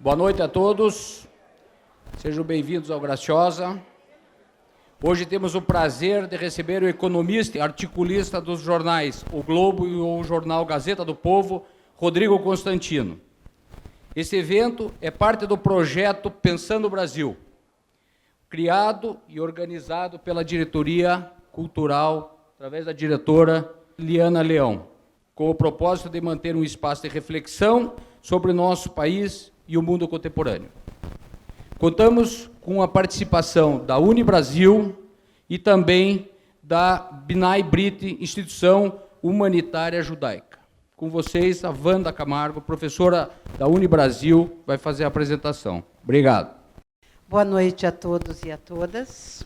Boa noite a todos, sejam bem-vindos ao Graciosa. Hoje temos o prazer de receber o economista e articulista dos jornais O Globo e o jornal Gazeta do Povo, Rodrigo Constantino. Esse evento é parte do projeto Pensando o Brasil, criado e organizado pela Diretoria Cultural, através da diretora Liana Leão, com o propósito de manter um espaço de reflexão sobre o nosso país e o mundo contemporâneo. Contamos com a participação da Unibrasil e também da B'nai B'rith, Instituição Humanitária Judaica. Com vocês, a Wanda Camargo, professora da Unibrasil, vai fazer a apresentação. Obrigado. Boa noite a todos e a todas.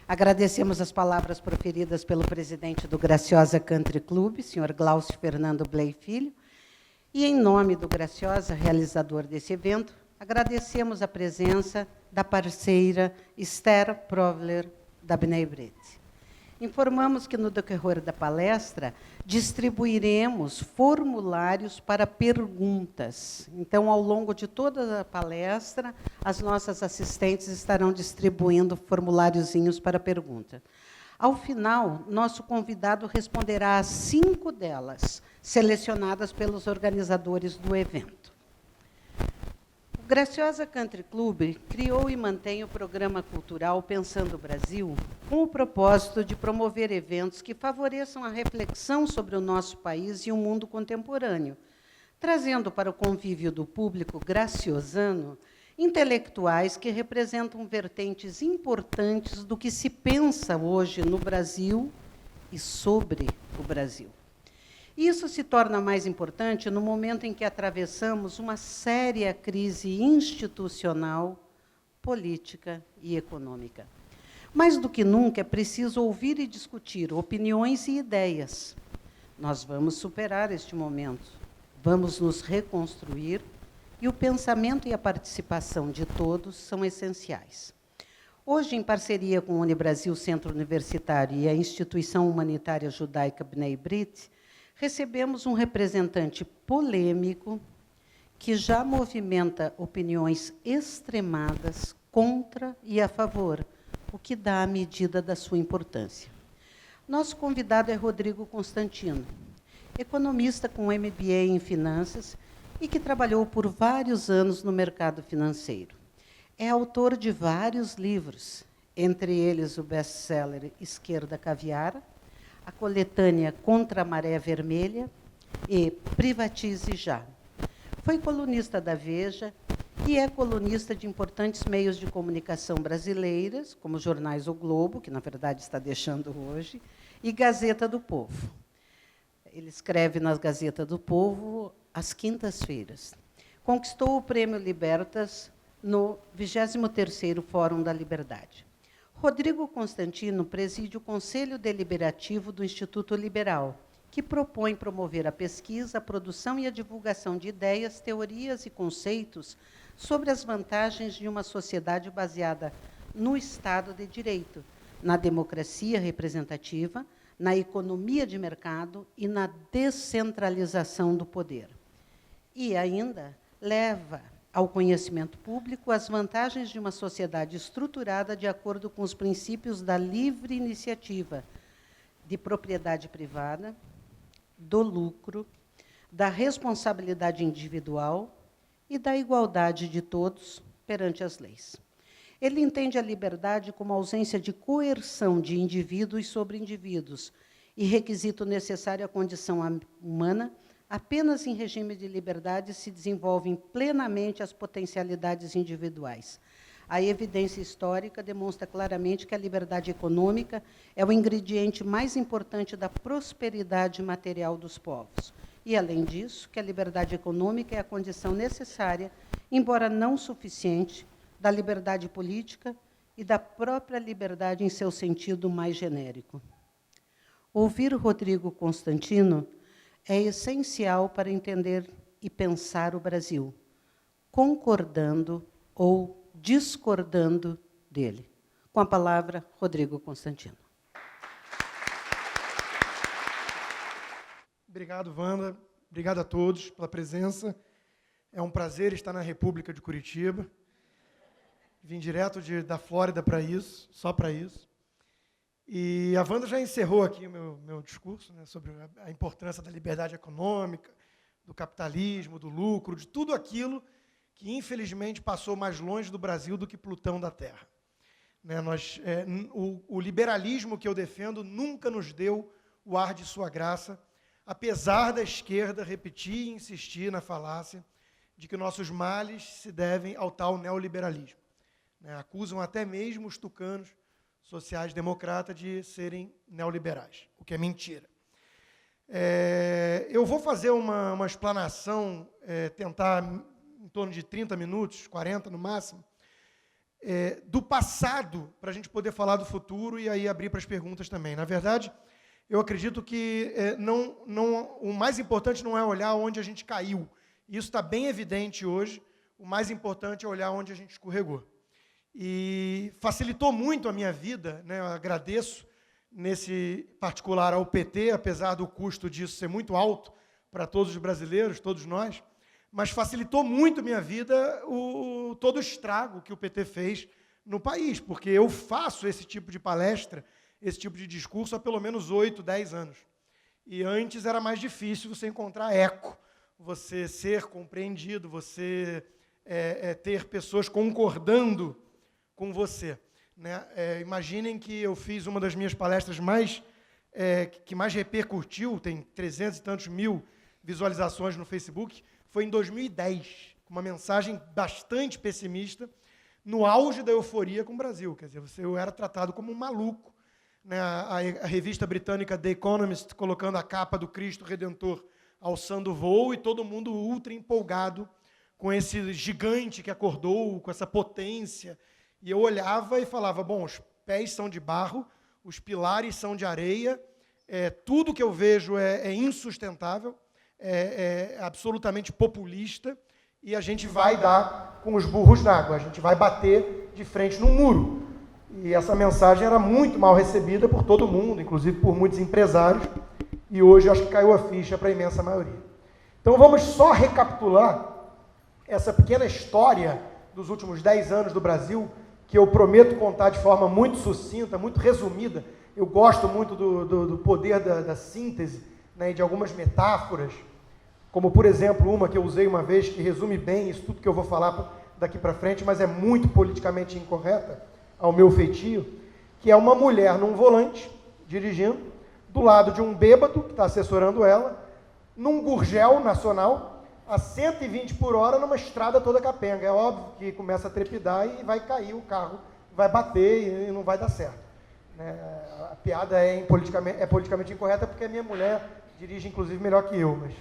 Agradecemos as palavras proferidas pelo presidente do Graciosa Country Club, senhor Glaucio Fernando Bley Filho, e, em nome do Graciosa, realizador desse evento, agradecemos a presença da parceira Esther Provler, da B'nai B'rith. Informamos que, no decorrer da palestra, distribuiremos formulários para perguntas. Então, ao longo de toda a palestra, as nossas assistentes estarão distribuindo formuláriozinhos para pergunta. Ao final, nosso convidado responderá a 5 delas, selecionadas pelos organizadores do evento. O Graciosa Country Club criou e mantém o programa cultural Pensando o Brasil com o propósito de promover eventos que favoreçam a reflexão sobre o nosso país e o mundo contemporâneo, trazendo para o convívio do público graciosano intelectuais que representam vertentes importantes do que se pensa hoje no Brasil e sobre o Brasil. Isso se torna mais importante no momento em que atravessamos uma séria crise institucional, política e econômica. Mais do que nunca, é preciso ouvir e discutir opiniões e ideias. Nós vamos superar este momento, vamos nos reconstruir, e o pensamento e a participação de todos são essenciais. Hoje, em parceria com o Unibrasil Centro Universitário e a Instituição Humanitária Judaica B'nai B'rith, recebemos um representante polêmico que já movimenta opiniões extremadas contra e a favor, o que dá a medida da sua importância. Nosso convidado é Rodrigo Constantino, economista com MBA em Finanças e que trabalhou por vários anos no mercado financeiro. É autor de vários livros, entre eles o best-seller Esquerda Caviar, a coletânea Contra a Maré Vermelha e Privatize Já. Foi colunista da Veja e é colunista de importantes meios de comunicação brasileiras, como jornais O Globo, que, na verdade, está deixando hoje, e Gazeta do Povo. Ele escreve nas Gazeta do Povo às quintas-feiras. Conquistou o Prêmio Libertas no 23º Fórum da Liberdade. Rodrigo Constantino preside o Conselho Deliberativo do Instituto Liberal, que propõe promover a pesquisa, a produção e a divulgação de ideias, teorias e conceitos sobre as vantagens de uma sociedade baseada no Estado de Direito, na democracia representativa, na economia de mercado e na descentralização do poder. E ainda leva ao conhecimento público as vantagens de uma sociedade estruturada de acordo com os princípios da livre iniciativa, de propriedade privada, do lucro, da responsabilidade individual e da igualdade de todos perante as leis. Ele entende a liberdade como ausência de coerção de indivíduos sobre indivíduos e requisito necessário à condição humana. Apenas em regime de liberdade se desenvolvem plenamente as potencialidades individuais. A evidência histórica demonstra claramente que a liberdade econômica é o ingrediente mais importante da prosperidade material dos povos. E, além disso, que a liberdade econômica é a condição necessária, embora não suficiente, da liberdade política e da própria liberdade em seu sentido mais genérico. Ouvir Rodrigo Constantino é essencial para entender e pensar o Brasil, concordando ou discordando dele. Com a palavra, Rodrigo Constantino. Obrigado, Wanda. Obrigado a todos pela presença. É um prazer estar na República de Curitiba. Vim direto da Flórida para isso, só para isso. E a Wanda já encerrou aqui o meu discurso, né, sobre a importância da liberdade econômica, do capitalismo, do lucro, de tudo aquilo que, infelizmente, passou mais longe do Brasil do que Plutão da Terra. Né, o liberalismo que eu defendo nunca nos deu o ar de sua graça, apesar da esquerda repetir e insistir na falácia de que nossos males se devem ao tal neoliberalismo. Né, acusam até mesmo os tucanos sociais-democratas de serem neoliberais, o que é mentira. Eu vou fazer uma explanação, tentar em torno de 30 minutos, 40 no máximo, do passado, para a gente poder falar do futuro e aí abrir para as perguntas também. Na verdade, eu acredito que o mais importante não é olhar onde a gente caiu. Isso está bem evidente hoje. O mais importante é olhar onde a gente escorregou. E facilitou muito a minha vida, né? Eu agradeço, nesse particular, ao PT, apesar do custo disso ser muito alto para todos os brasileiros, todos nós, mas facilitou muito a minha vida todo o estrago que o PT fez no país, porque eu faço esse tipo de palestra, esse tipo de discurso há pelo menos 8, 10 anos. E antes era mais difícil você encontrar eco, você ser compreendido, você ter pessoas concordando com você. Né? Imaginem que eu fiz uma das minhas palestras que mais repercutiu, tem 300 e tantos mil visualizações no Facebook, foi em 2010, com uma mensagem bastante pessimista, no auge da euforia com o Brasil. Quer dizer, eu era tratado como um maluco. Né? A revista britânica The Economist colocando a capa do Cristo Redentor alçando o voo e todo mundo ultra empolgado com esse gigante que acordou, com essa potência. E eu olhava e falava, bom, os pés são de barro, os pilares são de areia, tudo que eu vejo é insustentável, é absolutamente populista, e a gente vai dar com os burros na água, a gente vai bater de frente num muro. E essa mensagem era muito mal recebida por todo mundo, inclusive por muitos empresários, e hoje acho que caiu a ficha para a imensa maioria. Então vamos só recapitular essa pequena história dos últimos 10 anos do Brasil, que eu prometo contar de forma muito sucinta, muito resumida. Eu gosto muito do poder da síntese, né, e de algumas metáforas, como, por exemplo, uma que eu usei uma vez, que resume bem isso tudo que eu vou falar daqui para frente, mas é muito politicamente incorreta, ao meu feitio, que é uma mulher num volante, dirigindo, do lado de um bêbado, que está assessorando ela, num gurgel nacional, a 120 por hora numa estrada toda capenga. É óbvio que começa a trepidar e vai cair o carro, vai bater e não vai dar certo. A piada é politicamente incorreta porque a minha mulher dirige, inclusive, melhor que eu, mas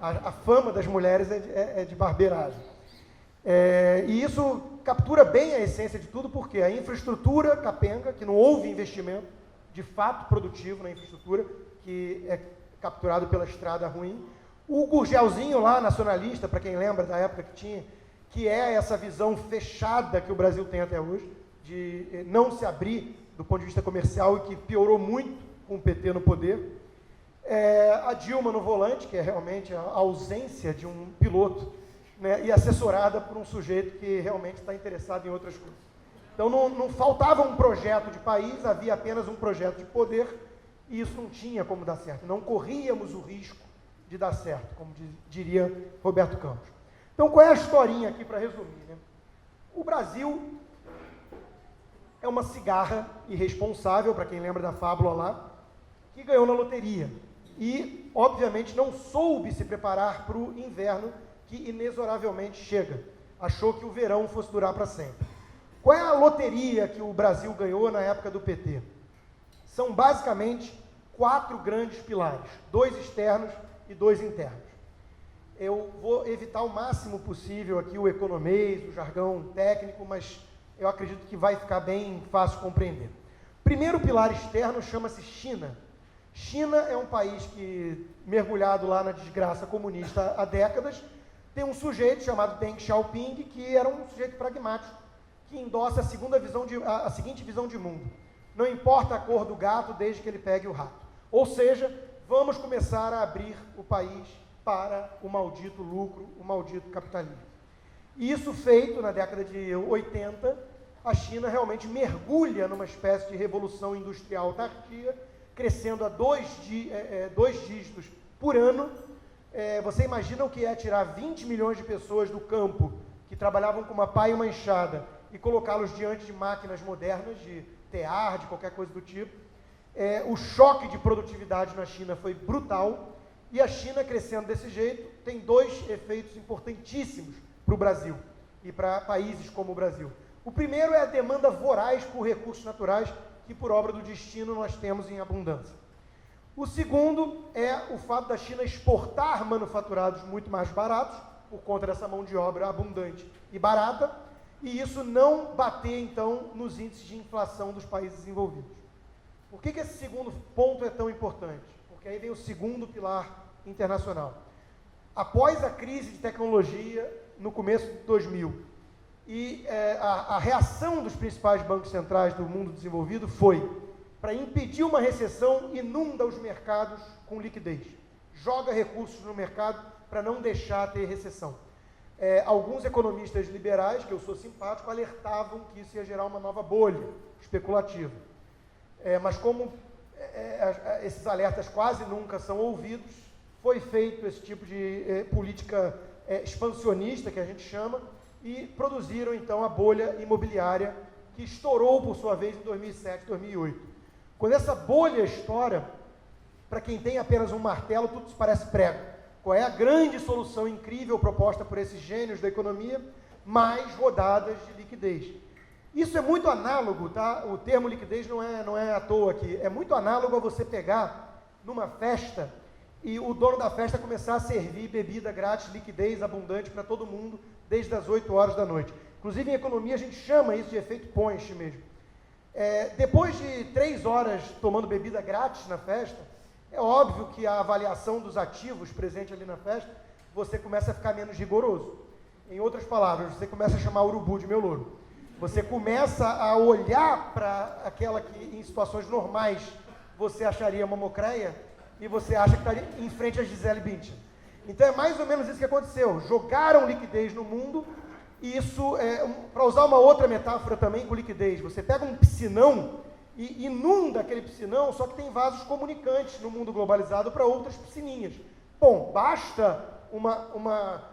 a fama das mulheres é de barbeiragem. E isso captura bem a essência de tudo, porque a infraestrutura capenga, que não houve investimento de fato produtivo na infraestrutura, que é capturado pela estrada ruim. O gurgelzinho lá, nacionalista, para quem lembra da época que tinha, que é essa visão fechada que o Brasil tem até hoje, de não se abrir do ponto de vista comercial e que piorou muito com o PT no poder. A Dilma no volante, que é realmente a ausência de um piloto, né, e assessorada por um sujeito que realmente está interessado em outras coisas. Então não faltava um projeto de país, havia apenas um projeto de poder, e isso não tinha como dar certo. Não corríamos o risco de dar certo, como diria Roberto Campos. Então, qual é a historinha aqui para resumir? Né? O Brasil é uma cigarra irresponsável, para quem lembra da fábula lá, que ganhou na loteria. E, obviamente, não soube se preparar para o inverno que inexoravelmente chega. Achou que o verão fosse durar para sempre. Qual é a loteria que o Brasil ganhou na época do PT? São, basicamente, 4 grandes pilares, 2 externos e 2 internos. Eu vou evitar o máximo possível aqui o economês, o jargão técnico, mas eu acredito que vai ficar bem fácil compreender. Primeiro pilar externo chama-se China. China é um país que, mergulhado lá na desgraça comunista há décadas, tem um sujeito chamado Deng Xiaoping, que era um sujeito pragmático, que endossa a seguinte visão de mundo. Não importa a cor do gato, desde que ele pegue o rato. Ou seja, vamos começar a abrir o país para o maldito lucro, o maldito capitalismo. E isso feito na década de 80, a China realmente mergulha numa espécie de revolução industrial tardia, crescendo a dois dígitos por ano. Você imagina o que é tirar 20 milhões de pessoas do campo, que trabalhavam com uma pá e uma enxada, e colocá-los diante de máquinas modernas, de tear, de qualquer coisa do tipo. O choque de produtividade na China foi brutal, e a China, crescendo desse jeito, tem dois efeitos importantíssimos para o Brasil e para países como o Brasil. O primeiro é a demanda voraz por recursos naturais, que por obra do destino nós temos em abundância. O segundo é o fato da China exportar manufaturados muito mais baratos, por conta dessa mão de obra abundante e barata, e isso não bater, então, nos índices de inflação dos países desenvolvidos. Por que esse segundo ponto é tão importante? Porque aí vem o segundo pilar internacional. Após a crise de tecnologia, no começo de 2000, e a reação dos principais bancos centrais do mundo desenvolvido foi, para impedir uma recessão, inunda os mercados com liquidez. Joga recursos no mercado para não deixar ter recessão. Alguns economistas liberais, que eu sou simpático, alertavam que isso ia gerar uma nova bolha especulativa. Mas como esses alertas quase nunca são ouvidos, foi feito esse tipo de política expansionista, que a gente chama, e produziram, então, a bolha imobiliária, que estourou, por sua vez, em 2007, 2008. Quando essa bolha estoura, para quem tem apenas um martelo, tudo se parece prego. Qual é a grande solução incrível proposta por esses gênios da economia? Mais rodadas de liquidez. Isso é muito análogo, tá? O termo liquidez não é à toa aqui. É muito análogo a você pegar numa festa e o dono da festa começar a servir bebida grátis, liquidez abundante para todo mundo, desde as 8 horas da noite. Inclusive, em economia, a gente chama isso de efeito Ponche mesmo. Depois de 3 horas tomando bebida grátis na festa, é óbvio que a avaliação dos ativos presentes ali na festa, você começa a ficar menos rigoroso. Em outras palavras, você começa a chamar urubu de meu louro. Você começa a olhar para aquela que, em situações normais, você acharia uma mocreia, e você acha que está em frente a Gisele Bündchen. Então é mais ou menos isso que aconteceu. Jogaram liquidez no mundo, e isso, para usar uma outra metáfora também com liquidez, você pega um piscinão e inunda aquele piscinão, só que tem vasos comunicantes no mundo globalizado para outras piscininhas. Bom, basta uma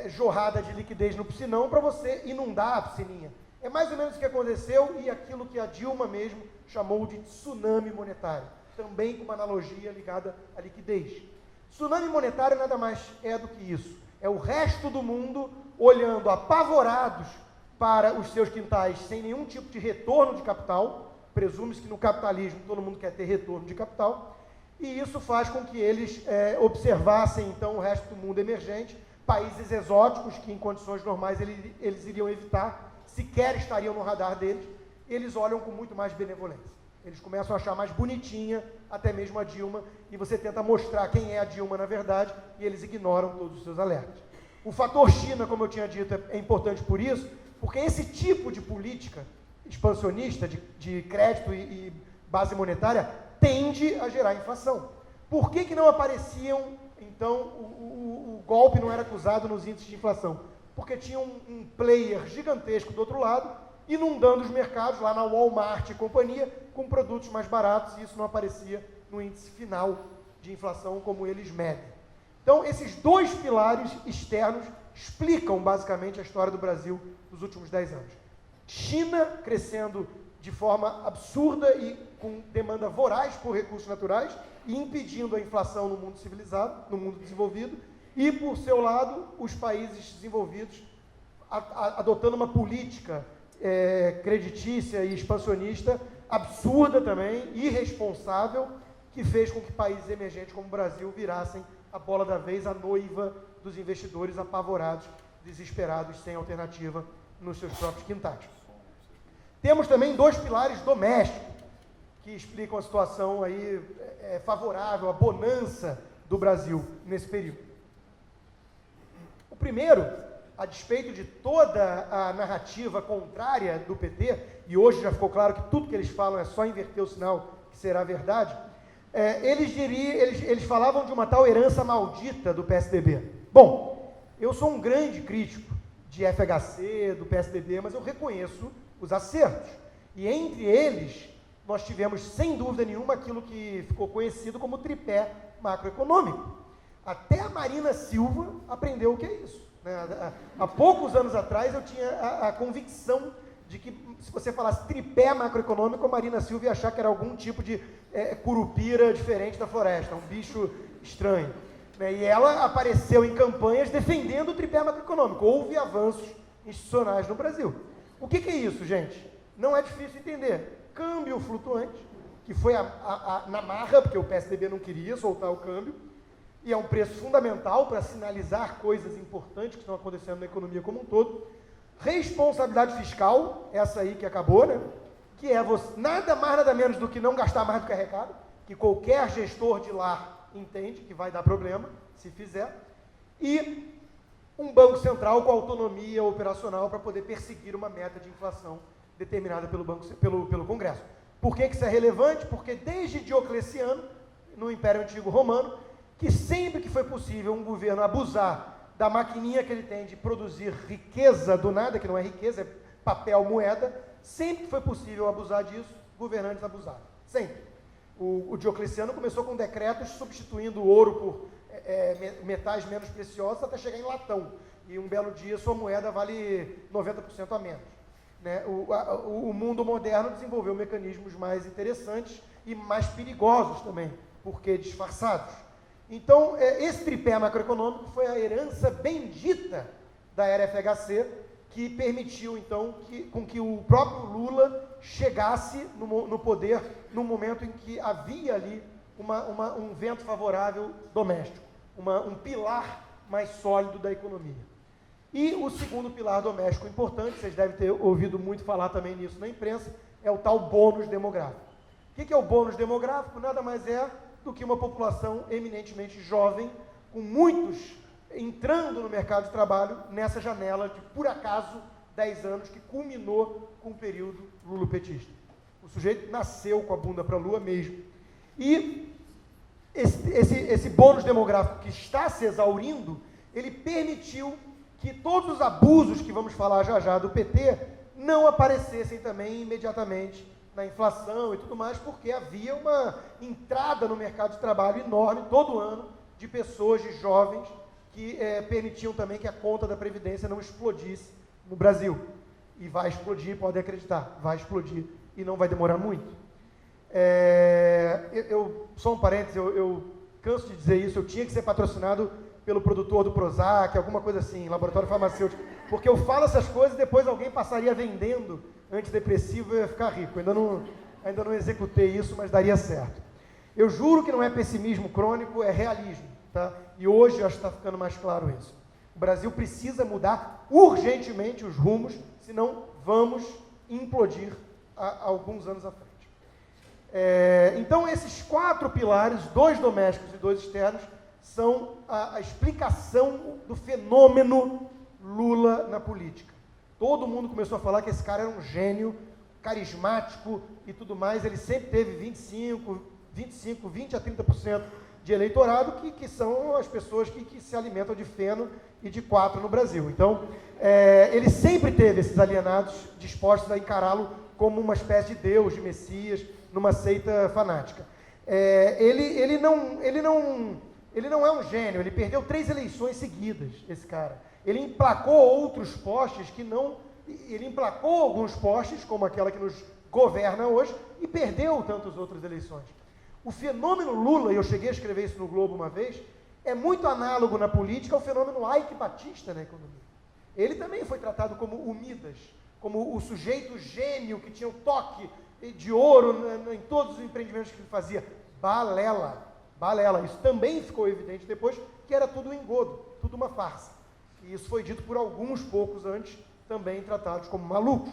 jorrada de liquidez no piscinão para você inundar a piscininha. É mais ou menos o que aconteceu, e aquilo que a Dilma mesmo chamou de tsunami monetário, também com uma analogia ligada à liquidez. Tsunami monetário nada mais é do que isso. É o resto do mundo olhando apavorados para os seus quintais sem nenhum tipo de retorno de capital. Presume-se que no capitalismo todo mundo quer ter retorno de capital. E isso faz com que eles observassem, então, o resto do mundo emergente, países exóticos que, em condições normais, eles iriam evitar, sequer estariam no radar deles. Eles olham com muito mais benevolência. Eles começam a achar mais bonitinha até mesmo a Dilma, e você tenta mostrar quem é a Dilma na verdade, e eles ignoram todos os seus alertas. O fator China, como eu tinha dito, é importante por isso, porque esse tipo de política expansionista, de crédito e base monetária, tende a gerar inflação. Por que não apareciam, então, o golpe não era acusado nos índices de inflação? Porque tinha um player gigantesco do outro lado, inundando os mercados, lá na Walmart e companhia, com produtos mais baratos, e isso não aparecia no índice final de inflação como eles medem. Então, esses dois pilares externos explicam, basicamente, a história do Brasil nos últimos 10 anos. China crescendo de forma absurda e com demanda voraz por recursos naturais, e impedindo a inflação no mundo civilizado, no mundo desenvolvido, e, por seu lado, os países desenvolvidos adotando uma política creditícia e expansionista absurda também, irresponsável, que fez com que países emergentes como o Brasil virassem a bola da vez, a noiva dos investidores apavorados, desesperados, sem alternativa nos seus próprios quintais. Temos também dois pilares domésticos que explicam a situação aí favorável, a bonança do Brasil nesse período. O primeiro, a despeito de toda a narrativa contrária do PT, e hoje já ficou claro que tudo que eles falam é só inverter o sinal que será verdade, eles falavam de uma tal herança maldita do PSDB. Bom, eu sou um grande crítico de FHC, do PSDB, mas eu reconheço os acertos. E entre eles, nós tivemos, sem dúvida nenhuma, aquilo que ficou conhecido como tripé macroeconômico. Até a Marina Silva aprendeu o que é isso, né? Há poucos anos atrás, eu tinha a convicção de que, se você falasse tripé macroeconômico, a Marina Silva ia achar que era algum tipo de curupira diferente da floresta, um bicho estranho. Né? E ela apareceu em campanhas defendendo o tripé macroeconômico. Houve avanços institucionais no Brasil. O que é isso, gente? Não é difícil entender. Câmbio flutuante, que foi na marra, porque o PSDB não queria soltar o câmbio, e é um preço fundamental para sinalizar coisas importantes que estão acontecendo na economia como um todo. Responsabilidade fiscal, essa aí que acabou, né? Que é nada mais, nada menos do que não gastar mais do que arrecada, que qualquer gestor de lar entende que vai dar problema, se fizer, e um banco central com autonomia operacional para poder perseguir uma meta de inflação determinada pelo Congresso. Por que isso é relevante? Porque desde Diocleciano, no Império Antigo Romano, que sempre que foi possível um governo abusar da maquininha que ele tem de produzir riqueza do nada, que não é riqueza, é papel, moeda, sempre que foi possível abusar disso, governantes abusaram. Sempre. O Diocleciano começou com decretos substituindo o ouro por metais menos preciosos até chegar em latão. E um belo dia sua moeda vale 90% a menos. Né? O mundo moderno desenvolveu mecanismos mais interessantes e mais perigosos também, porque disfarçados. Então, esse tripé macroeconômico foi a herança bendita da era FHC, que permitiu, então, com que o próprio Lula chegasse no poder num momento em que havia ali um vento favorável doméstico, um pilar mais sólido da economia. E o segundo pilar doméstico importante, vocês devem ter ouvido muito falar também nisso na imprensa, é o tal bônus demográfico. O que é o bônus demográfico? Nada mais é do que uma população eminentemente jovem, com muitos entrando no mercado de trabalho nessa janela de, por acaso, 10 anos, que culminou com o período lulopetista. O sujeito nasceu com a bunda para a lua mesmo. E esse bônus demográfico que está se exaurindo, ele permitiu que todos os abusos que vamos falar já já do PT não aparecessem também imediatamente na inflação e tudo mais, porque havia uma entrada no mercado de trabalho enorme todo ano de pessoas, de jovens, que permitiam também que a conta da Previdência não explodisse no Brasil. E vai explodir, podem acreditar, vai explodir e não vai demorar muito. Só um parênteses, eu canso de dizer isso, eu tinha que ser patrocinado pelo produtor do Prozac, alguma coisa assim, laboratório farmacêutico, porque eu falo essas coisas e depois alguém passaria vendendo antidepressivo e eu ia ficar rico. Ainda não executei isso, mas daria certo. Eu juro que não é pessimismo crônico, é realismo. Tá? E hoje eu acho que está ficando mais claro isso. O Brasil precisa mudar urgentemente os rumos, senão vamos implodir há alguns anos à frente. Então, esses 4 pilares, 2 domésticos e 2 externos, são a explicação do fenômeno Lula na política. Todo mundo começou a falar que esse cara era um gênio, carismático e tudo mais. Ele sempre teve 20 a 30% de eleitorado, que são as pessoas que se alimentam de feno e de 4 no Brasil. Então, ele sempre teve esses alienados dispostos a encará-lo como uma espécie de Deus, de Messias, numa seita fanática. Ele não é um gênio, ele perdeu 3 eleições seguidas, esse cara. Ele emplacou outros postes ele emplacou alguns postes, como aquela que nos governa hoje, e perdeu tantas outras eleições. O fenômeno Lula, e eu cheguei a escrever isso no Globo uma vez, é muito análogo na política ao fenômeno Ike Batista na economia. Ele também foi tratado como o Midas, como o sujeito gênio que tinha o toque de ouro em todos os empreendimentos que ele fazia. Balela. Isso também ficou evidente depois, que era tudo um engodo, tudo uma farsa. E isso foi dito por alguns poucos antes, também tratados como malucos.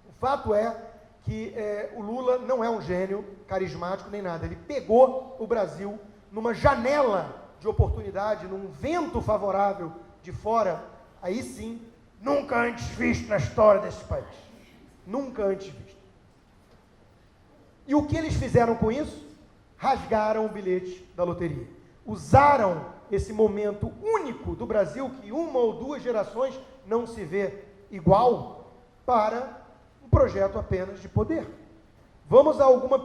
O fato é que o Lula não é um gênio carismático nem nada. Ele pegou o Brasil numa janela de oportunidade, num vento favorável de fora, aí sim, nunca antes visto na história desse país. Nunca antes visto. E o que eles fizeram com isso? rasgaram o bilhete da loteria. Usaram esse momento único do Brasil, que uma ou duas gerações não se vê igual, para um projeto apenas de poder. Vamos a algumas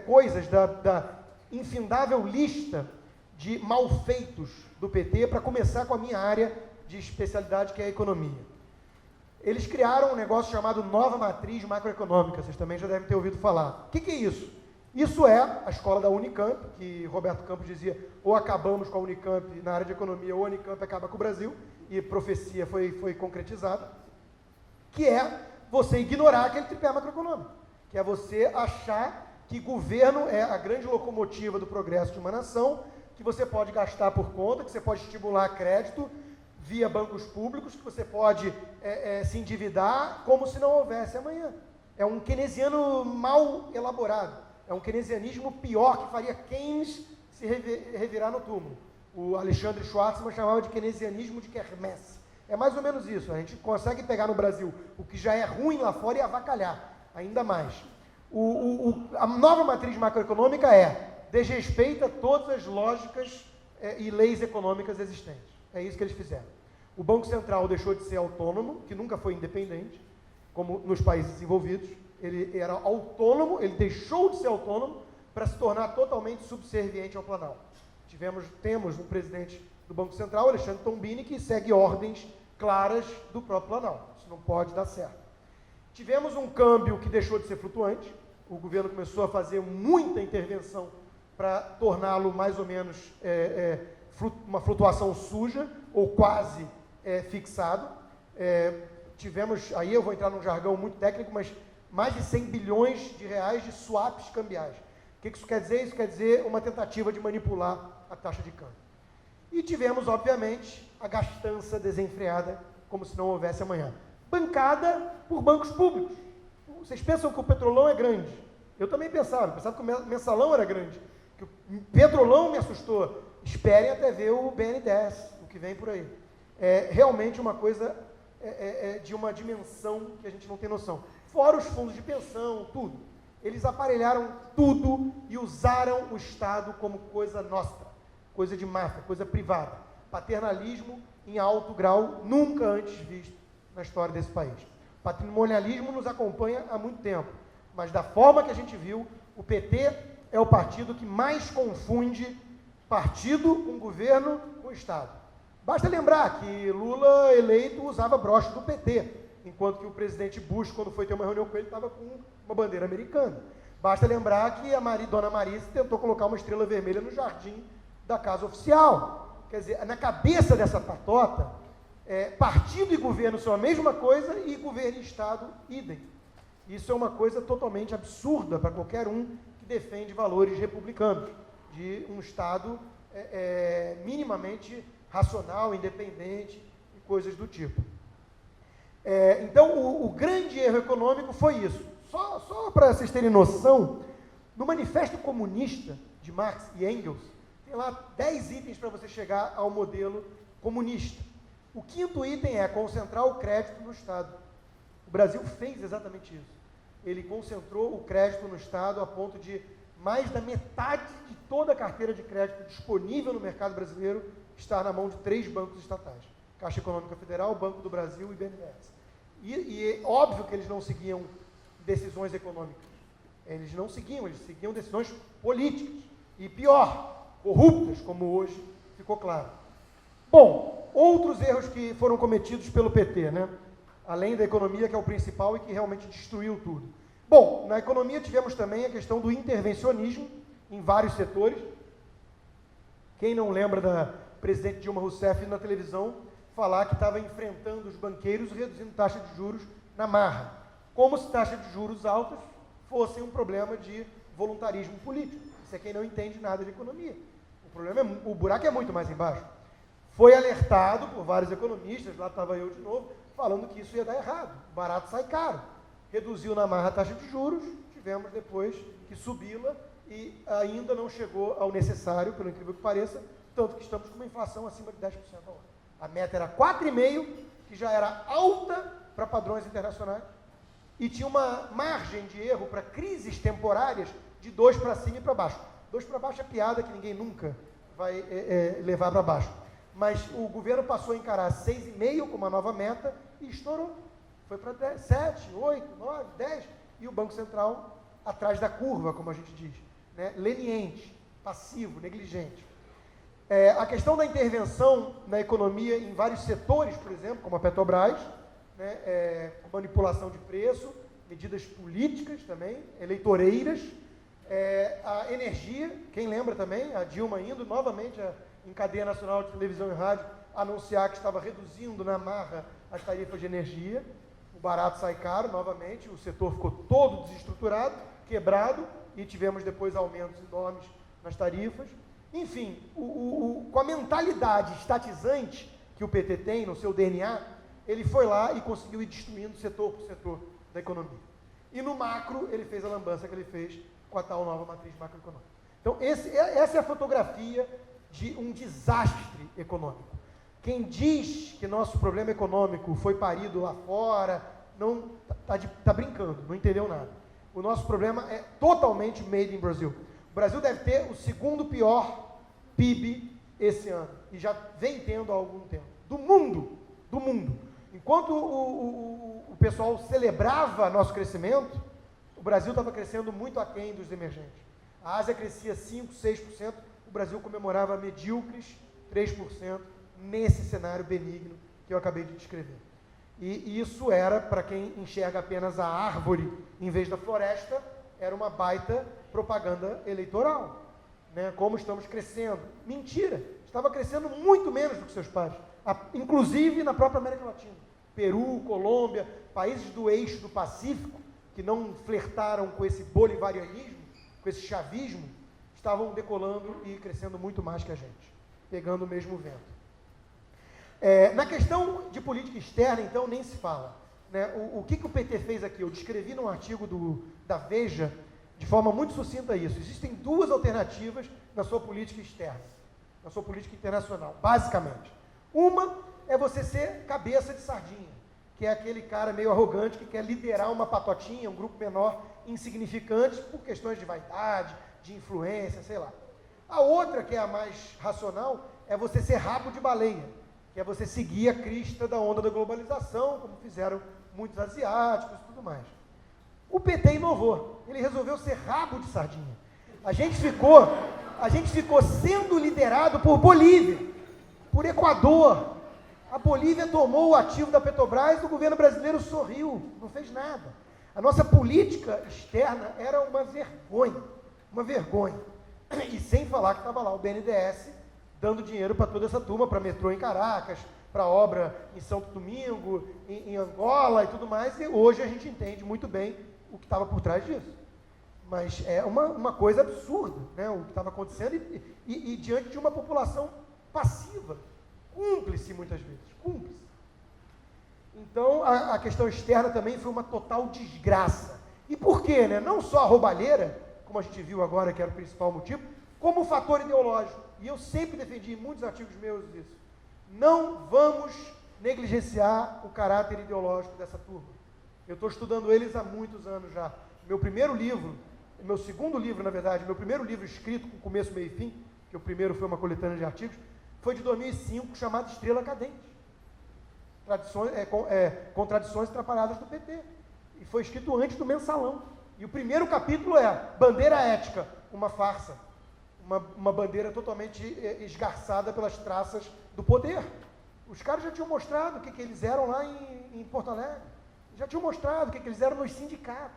coisas da infindável lista de malfeitos do PT, para começar com a minha área de especialidade, que é a economia. Eles criaram um negócio chamado Nova Matriz Macroeconômica, vocês também já devem ter ouvido falar. O que é isso? Isso é a escola da Unicamp, que Roberto Campos dizia, ou acabamos com a Unicamp na área de economia, ou a Unicamp acaba com o Brasil, e a profecia foi concretizada, que é você ignorar aquele tripé macroeconômico, que é você achar que governo é a grande locomotiva do progresso de uma nação, que você pode gastar por conta, que você pode estimular crédito via bancos públicos, que você pode se endividar como se não houvesse amanhã. É um keynesiano mal elaborado. É um keynesianismo pior, que faria Keynes se revirar no túmulo. O Alexandre Schwartzman chamava de keynesianismo de quermesse. É mais ou menos isso. A gente consegue pegar no Brasil o que já é ruim lá fora e avacalhar ainda mais. A nova matriz macroeconômica desrespeita todas as lógicas e leis econômicas existentes. É isso que eles fizeram. O Banco Central deixou de ser autônomo, que nunca foi independente, como nos países desenvolvidos. Ele era autônomo, ele deixou de ser autônomo para se tornar totalmente subserviente ao Planalto. Temos um presidente do Banco Central, Alexandre Tombini, que segue ordens claras do próprio Planalto. Isso não pode dar certo. Tivemos um câmbio que deixou de ser flutuante. O governo começou a fazer muita intervenção para torná-lo mais ou menos uma flutuação suja, ou quase fixado. Tivemos, aí eu vou entrar num jargão muito técnico, mas mais de 100 bilhões de reais de swaps cambiais. O que isso quer dizer? Isso quer dizer uma tentativa de manipular a taxa de câmbio. E tivemos, obviamente, a gastança desenfreada, como se não houvesse amanhã. Bancada por bancos públicos. Vocês pensam que o Petrolão é grande? Eu também pensava que o Mensalão era grande. Que o Petrolão me assustou. Esperem até ver o BNDES, o que vem por aí. É realmente uma coisa de uma dimensão que a gente não tem noção. Fora os fundos de pensão, tudo. Eles aparelharam tudo e usaram o Estado como coisa nossa, coisa de máfia, coisa privada. Paternalismo em alto grau, nunca antes visto na história desse país. Patrimonialismo nos acompanha há muito tempo, mas da forma que a gente viu, o PT é o partido que mais confunde partido com governo com Estado. Basta lembrar que Lula, eleito, usava broche do PT, enquanto que o presidente Bush, quando foi ter uma reunião com ele, estava com uma bandeira americana. Basta lembrar que Dona Marisa tentou colocar uma estrela vermelha no jardim da Casa Oficial. Quer dizer, na cabeça dessa patota, partido e governo são a mesma coisa e governo e Estado, idem. Isso é uma coisa totalmente absurda para qualquer um que defende valores republicanos, de um Estado minimamente racional, independente e coisas do tipo. Então, o grande erro econômico foi isso. Só para vocês terem noção, no Manifesto Comunista de Marx e Engels, tem lá 10 itens para você chegar ao modelo comunista. O 5º item é concentrar o crédito no Estado. O Brasil fez exatamente isso. Ele concentrou o crédito no Estado a ponto de mais da metade de toda a carteira de crédito disponível no mercado brasileiro estar na mão de 3 bancos estatais. Caixa Econômica Federal, Banco do Brasil e BNDES. E é óbvio que eles não seguiam decisões econômicas. Eles seguiam decisões políticas. E pior, corruptas, como hoje ficou claro. Bom, outros erros que foram cometidos pelo PT, né? Além da economia, que é o principal e que realmente destruiu tudo. Bom, na economia tivemos também a questão do intervencionismo em vários setores. Quem não lembra da presidente Dilma Rousseff na televisão falar que estava enfrentando os banqueiros reduzindo taxa de juros na marra, como se taxa de juros altas fossem um problema de voluntarismo político. Isso é quem não entende nada de economia. O buraco é muito mais embaixo. Foi alertado por vários economistas, lá estava eu de novo, falando que isso ia dar errado, o barato sai caro. Reduziu na marra a taxa de juros, tivemos depois que subi-la e ainda não chegou ao necessário, pelo incrível que pareça, tanto que estamos com uma inflação acima de 10% ao ano. A meta era 4,5%, que já era alta para padrões internacionais, e tinha uma margem de erro para crises temporárias de 2 para cima e para baixo. 2 para baixo é piada que ninguém nunca vai levar para baixo. Mas o governo passou a encarar 6,5 como uma nova meta e estourou. Foi para 7, 8, 9, 10, e o Banco Central atrás da curva, como a gente diz, né? Leniente, passivo, negligente. A questão da intervenção na economia em vários setores, por exemplo, como a Petrobras, né? Manipulação de preço, medidas políticas também, eleitoreiras, a energia, quem lembra também, a Dilma indo novamente em cadeia nacional de televisão e rádio anunciar que estava reduzindo na marra as tarifas de energia, o barato sai caro novamente, o setor ficou todo desestruturado, quebrado, e tivemos depois aumentos enormes nas tarifas. Enfim, com a mentalidade estatizante que o PT tem no seu DNA, ele foi lá e conseguiu ir destruindo setor por setor da economia. E no macro, ele fez a lambança que ele fez com a tal nova matriz macroeconômica. Então, essa é a fotografia de um desastre econômico. Quem diz que nosso problema econômico foi parido lá fora, não está brincando, não entendeu nada. O nosso problema é totalmente made in Brasil. O Brasil deve ter o segundo pior PIB esse ano, e já vem tendo há algum tempo. Do mundo. Enquanto o pessoal celebrava nosso crescimento, o Brasil estava crescendo muito aquém dos emergentes. A Ásia crescia 5%, 6%, o Brasil comemorava medíocres 3% nesse cenário benigno que eu acabei de descrever. E isso era, para quem enxerga apenas a árvore em vez da floresta, era uma baita propaganda eleitoral. Né? Como estamos crescendo. Mentira! Estava crescendo muito menos do que seus pais. Inclusive na própria América Latina. Peru, Colômbia, países do eixo do Pacífico, que não flertaram com esse bolivarianismo, com esse chavismo, estavam decolando e crescendo muito mais que a gente, pegando o mesmo vento. Na questão de política externa, então, nem se fala. Né? O que o PT fez aqui? Eu descrevi num artigo da Veja, de forma muito sucinta isso. Existem duas alternativas na sua política externa, na sua política internacional, basicamente. Uma é você ser cabeça de sardinha, que é aquele cara meio arrogante que quer liderar uma patotinha, um grupo menor, insignificante, por questões de vaidade, de influência, sei lá. A outra, que é a mais racional, é você ser rabo de baleia, que é você seguir a crista da onda da globalização, como fizeram muitos asiáticos e tudo mais. O PT inovou, ele resolveu ser rabo de sardinha. A gente ficou sendo liderado por Bolívia, por Equador. A Bolívia tomou o ativo da Petrobras e o governo brasileiro sorriu, não fez nada. A nossa política externa era uma vergonha. E sem falar que estava lá o BNDES dando dinheiro para toda essa turma, para metrô em Caracas, para obra em Santo Domingo, em Angola e tudo mais, e hoje a gente entende muito bem o que estava por trás disso. Mas é uma coisa absurda, né, o que estava acontecendo, e diante de uma população passiva, cúmplice muitas vezes, cúmplice. Então, a questão externa também foi uma total desgraça. E por quê? Né? Não só a roubalheira, como a gente viu agora, que era o principal motivo, como o fator ideológico. E eu sempre defendi em muitos artigos meus isso. Não vamos negligenciar o caráter ideológico dessa turma. Eu estou estudando eles há muitos anos já. Meu primeiro livro, meu segundo livro, na verdade, meu primeiro livro escrito com começo, meio e fim, que o primeiro foi uma coletânea de artigos, foi de 2005, chamado Estrela Cadente. Contradições atrapalhadas do PT. E foi escrito antes do Mensalão. E o primeiro capítulo é Bandeira Ética, uma farsa. Uma bandeira totalmente esgarçada pelas traças do poder. Os caras já tinham mostrado o que eles eram lá em Porto Alegre. Já tinham mostrado o que eles eram nos sindicatos.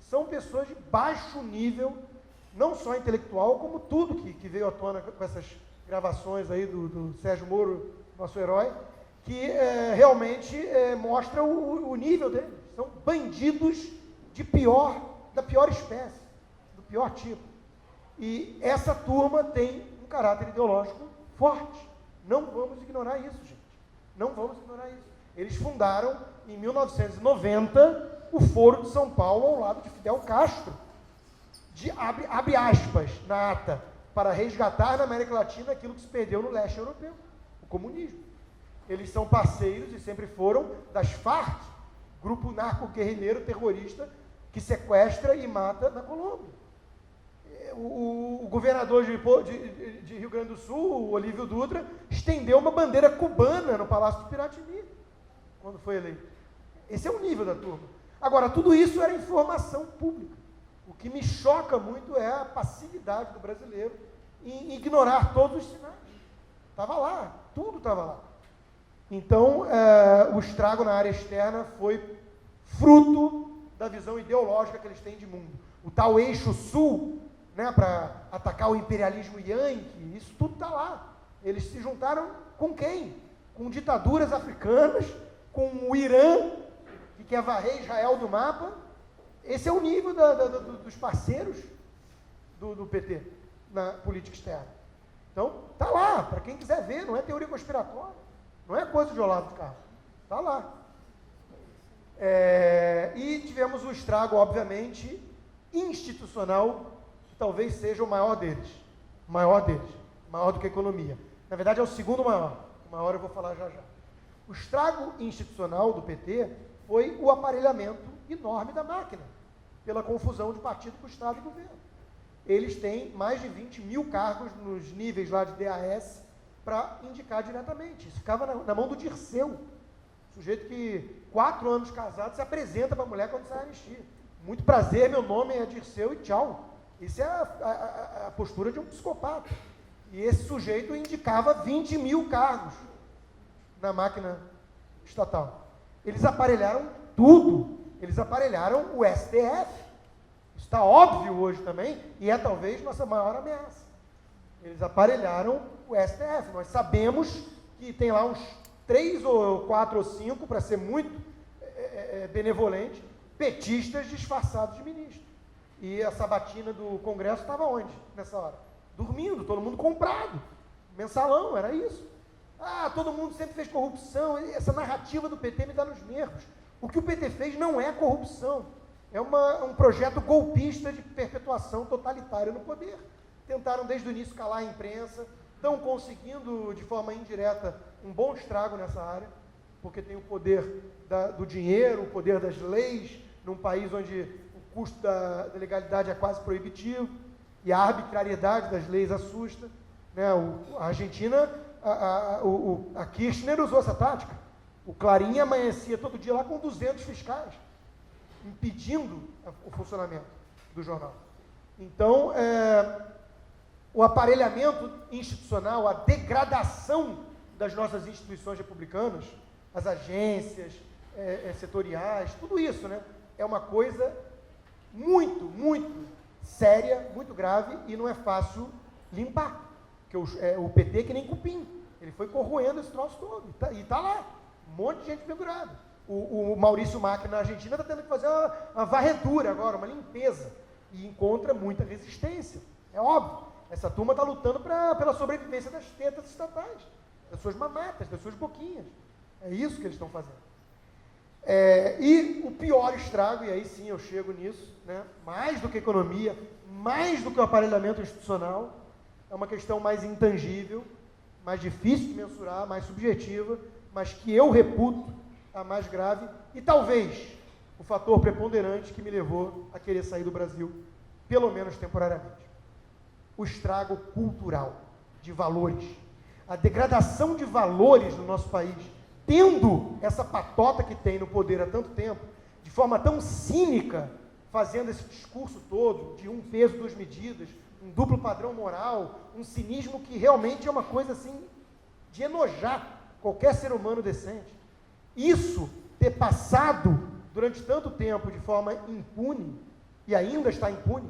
São pessoas de baixo nível, não só intelectual, como tudo que veio à tona com essas gravações aí do Sérgio Moro, nosso herói, que realmente mostra o nível deles. São bandidos da pior espécie, do pior tipo. E essa turma tem um caráter ideológico forte. Não vamos ignorar isso, gente. Não vamos ignorar isso. Eles fundaram, em 1990, o Foro de São Paulo ao lado de Fidel Castro. Abre aspas na ata, para resgatar na América Latina aquilo que se perdeu no leste europeu, o comunismo. Eles são parceiros, e sempre foram, das Farc, grupo narco-guerrilheiro terrorista que sequestra e mata na Colômbia. O governador de Rio Grande do Sul, o Olívio Dutra, estendeu uma bandeira cubana no Palácio do Piratini, quando foi eleito. Esse é o nível da turma. Agora, tudo isso era informação pública. O que me choca muito é a passividade do brasileiro em ignorar todos os sinais. Estava lá, tudo estava lá. Então, o estrago na área externa foi fruto da visão ideológica que eles têm de mundo. O tal eixo sul, né, para atacar o imperialismo yankee, isso tudo está lá. Eles se juntaram com quem? Com ditaduras africanas, com o Irã, que quer varrer Israel do mapa. Esse é o nível dos parceiros do PT na política externa. Então, está lá, para quem quiser ver, não é teoria conspiratória, não é coisa de Olavo de Carvalho, está lá. E tivemos um estrago, obviamente, institucional, que talvez seja o maior deles, maior do que a economia. Na verdade, é o segundo maior, o maior eu vou falar já já. O estrago institucional do PT foi o aparelhamento enorme da máquina, pela confusão de partido com Estado e governo. Eles têm mais de 20 mil cargos nos níveis lá de DAS para indicar diretamente. Isso ficava na mão do Dirceu, sujeito que 4 anos casado se apresenta para a mulher quando sai a anistia. Muito prazer, meu nome é Dirceu e tchau. Isso é a postura de um psicopata. E esse sujeito indicava 20 mil cargos na máquina estatal. Eles aparelharam tudo. Eles aparelharam o STF. Isso está óbvio hoje também, e é talvez nossa maior ameaça. Eles aparelharam o STF. Nós sabemos que tem lá uns 3 ou 4 ou 5, para ser muito benevolente, petistas disfarçados de ministro. E a sabatina do Congresso estava onde, nessa hora? Dormindo, todo mundo comprado. Mensalão, era isso. Todo mundo sempre fez corrupção. Essa narrativa do PT me dá nos nervos. O que o PT fez não é corrupção. É um projeto golpista de perpetuação totalitária no poder. Tentaram desde o início calar a imprensa, estão conseguindo, de forma indireta, um bom estrago nessa área, porque tem o poder do dinheiro, o poder das leis, num país onde o custo da legalidade é quase proibitivo, e a arbitrariedade das leis assusta. Né? A Argentina, a Kirchner usou essa tática. O Clarim amanhecia todo dia lá com 200 fiscais, impedindo o funcionamento do jornal. Então, o aparelhamento institucional, a degradação das nossas instituições republicanas, as agências setoriais, tudo isso, né, é uma coisa muito, muito séria, muito grave, e não é fácil limpar. Porque o PT é que nem cupim, ele foi corroendo esse troço todo, e está lá, um monte de gente pendurada. O Maurício Macri na Argentina está tendo que fazer uma varredura agora, uma limpeza, e encontra muita resistência, é óbvio. Essa turma está lutando pela sobrevivência das tetas estatais, das suas mamatas, das suas boquinhas. É isso que eles estão fazendo. E o pior estrago, e aí sim eu chego nisso, né, mais do que economia, mais do que o aparelhamento institucional, é uma questão mais intangível, mais difícil de mensurar, mais subjetiva, mas que eu reputo a mais grave, e talvez o fator preponderante que me levou a querer sair do Brasil, pelo menos temporariamente. O estrago cultural, de valores. A degradação de valores no nosso país, tendo essa patota que tem no poder há tanto tempo, de forma tão cínica, fazendo esse discurso todo de um peso, 2 medidas, um duplo padrão moral, um cinismo que realmente é uma coisa assim de enojar qualquer ser humano decente. Isso ter passado durante tanto tempo de forma impune, e ainda está impune,